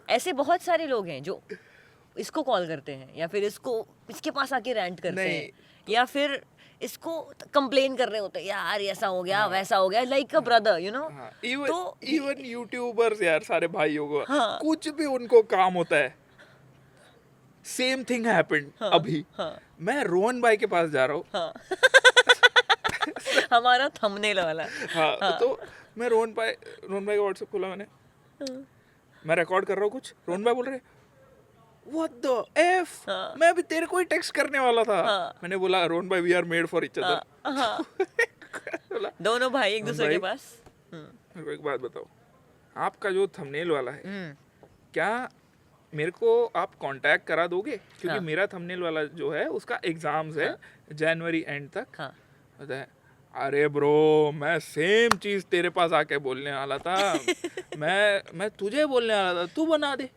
ऐसे बहुत सारे लोग हैं जो इसको कॉल करते हैं या फिर इसके पास आके रैंट करते हैं या फिर इसको कंप्लेन कर रहे होते हैं, यार ऐसा हो गया वैसा हो गया, like a brother, you know. Even YouTubers यार सारे भाइयों को हाँ. कुछ भी उनको काम होता है. सेम थिंग हैपेंड अभी. मैं रोहन भाई के पास जा रहा हूँ. हमारा थंबनेल वाला. हाँ. तो मैं रोहन भाई का व्हाट्सएप खोला मैंने. मैं रिकॉर्ड कर रहा हूँ कुछ. रोहन भाई बोल रहे What the F? मैं अभी तेरे को ही टेक्स्ट करने वाला था. मैंने बोला रोहन भाई we are made for each other. दोनों भाई एक दूसरे के पास. मेरे को एक बात बताओ, आपका जो थंबनेल वाला है क्या मेरे को आप कांटेक्ट करा दोगे? क्योंकि मेरा थंबनेल वाला जो है उसका एग्जाम्स है जनवरी एंड तक. पता है? अरे ब्रो मैं सेम चीज तेरे पास आके बोलने वाला था. मैं तुझे बोलने वाला था, तू बना दे.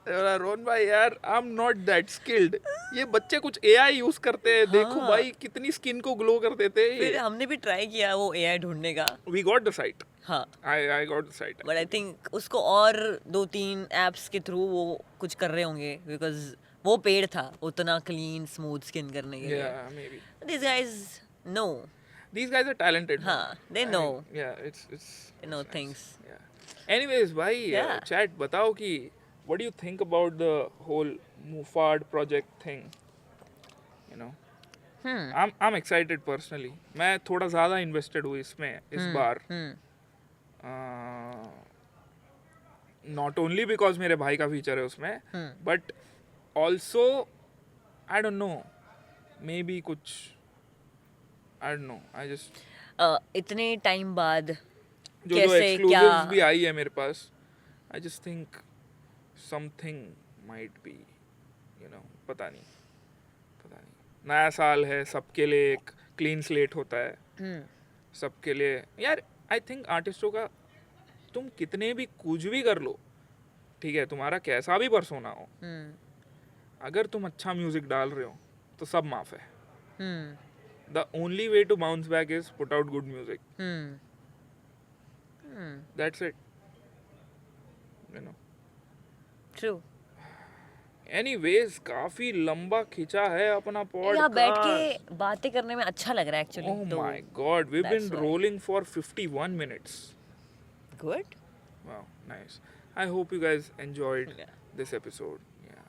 रोहन भाई यार, आई एम नॉट दैट स्किल्ड. ये बच्चे कुछ एआई यूज करते हैं. देखो हाँ. भाई कितनी स्किन को ग्लो कर देते हैं फिर ये. हमने भी ट्राई किया वो एआई ढूंढने का. We got the site. हाँ, I got the site. But I think उसको और 2-3 एप्स के थ्रू वो कुछ कर रहे होंगे, बिकॉज वो पेड़ था उतना क्लीन स्मूथ स्किन करने के लिए. Yeah, maybe. This guys no, These guys are talented. हाँ, man. they I know. mean, yeah, it's they know nice. things. Yeah. Anyways, भाई, Yeah. chat बताओ कि what do you think about the whole Mufad project thing? You know, I'm excited personally. मैं थोड़ा ज़्यादा invested हूँ इसमें इस बार. Not only because मेरे भाई का feature है उसमें, but also I don't know, maybe कुछ I don't know. I just इतने टाइम बाद जो कैसे क्या exclusives भी आई है मेरे पास. I just think something might be, you know, पता नहीं. नया साल है, सबके लिए एक क्लीन स्लेट होता है. सबके लिए यार. आई थिंक आर्टिस्टों का, तुम कितने भी कुछ भी कर लो, ठीक है, तुम्हारा कैसा भी परसोना हो, अगर तुम अच्छा म्यूजिक डाल रहे हो तो सब माफ है. The only way to bounce back is put out good music. That's it, you know. True. Anyways, काफी लंबा खिंचा है अपना पॉडकास्ट. यहाँ बैठ के बातें करने में अच्छा लग रहा है actually. Oh my God, we've been that's why. rolling for 51 minutes. Good. Wow, nice. I hope you guys enjoyed Yeah. this episode. Yeah.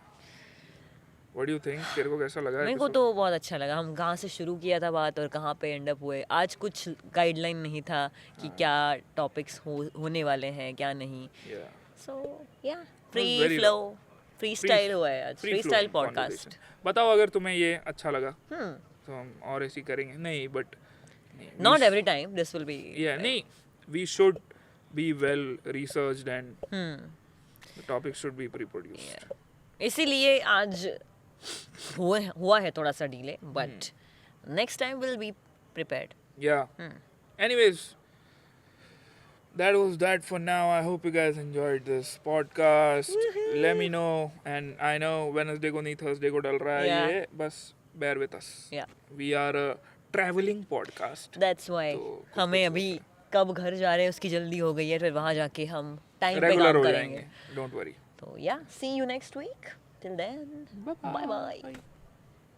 What do you think? तेरे को कैसा लगा मेरे को episode? तो बहुत अच्छा लगा. हम कहाँ से शुरू किया था बात और कहाँ पे एंड अप हुए. आज कुछ गाइडलाइन नहीं था कि क्या टॉपिक्स होने वाले हैं क्या नहीं. Yeah. सो या free very flow, free style हुआ है आज. Free free style flowing podcast. conversation. बताओ अगर तुम्हें ये अच्छा लगा तो हम और ऐसी करेंगे. नहीं, but not every time this will be. yeah, नहीं, we should be well researched and the topic should be pre-produced. इसीलिए आज हुआ है थोड़ा सा delay, but next time will be prepared. Yeah. Anyways, that was that for now. I hope you guys enjoyed this podcast. Let me know. And I know Wednesday को नहीं, Thursday को डल रहा है Yeah. ये. बस bear with us. या We are a traveling podcast. That's why तो कुछ हमें अभी कब घर जा रहे हैं उसकी जल्दी हो गई है. फिर वहाँ जाके हम टाइम पे Regular काम हो करेंगे. जाएंगे. Don't worry. तो या see you next week. Till then bye bye.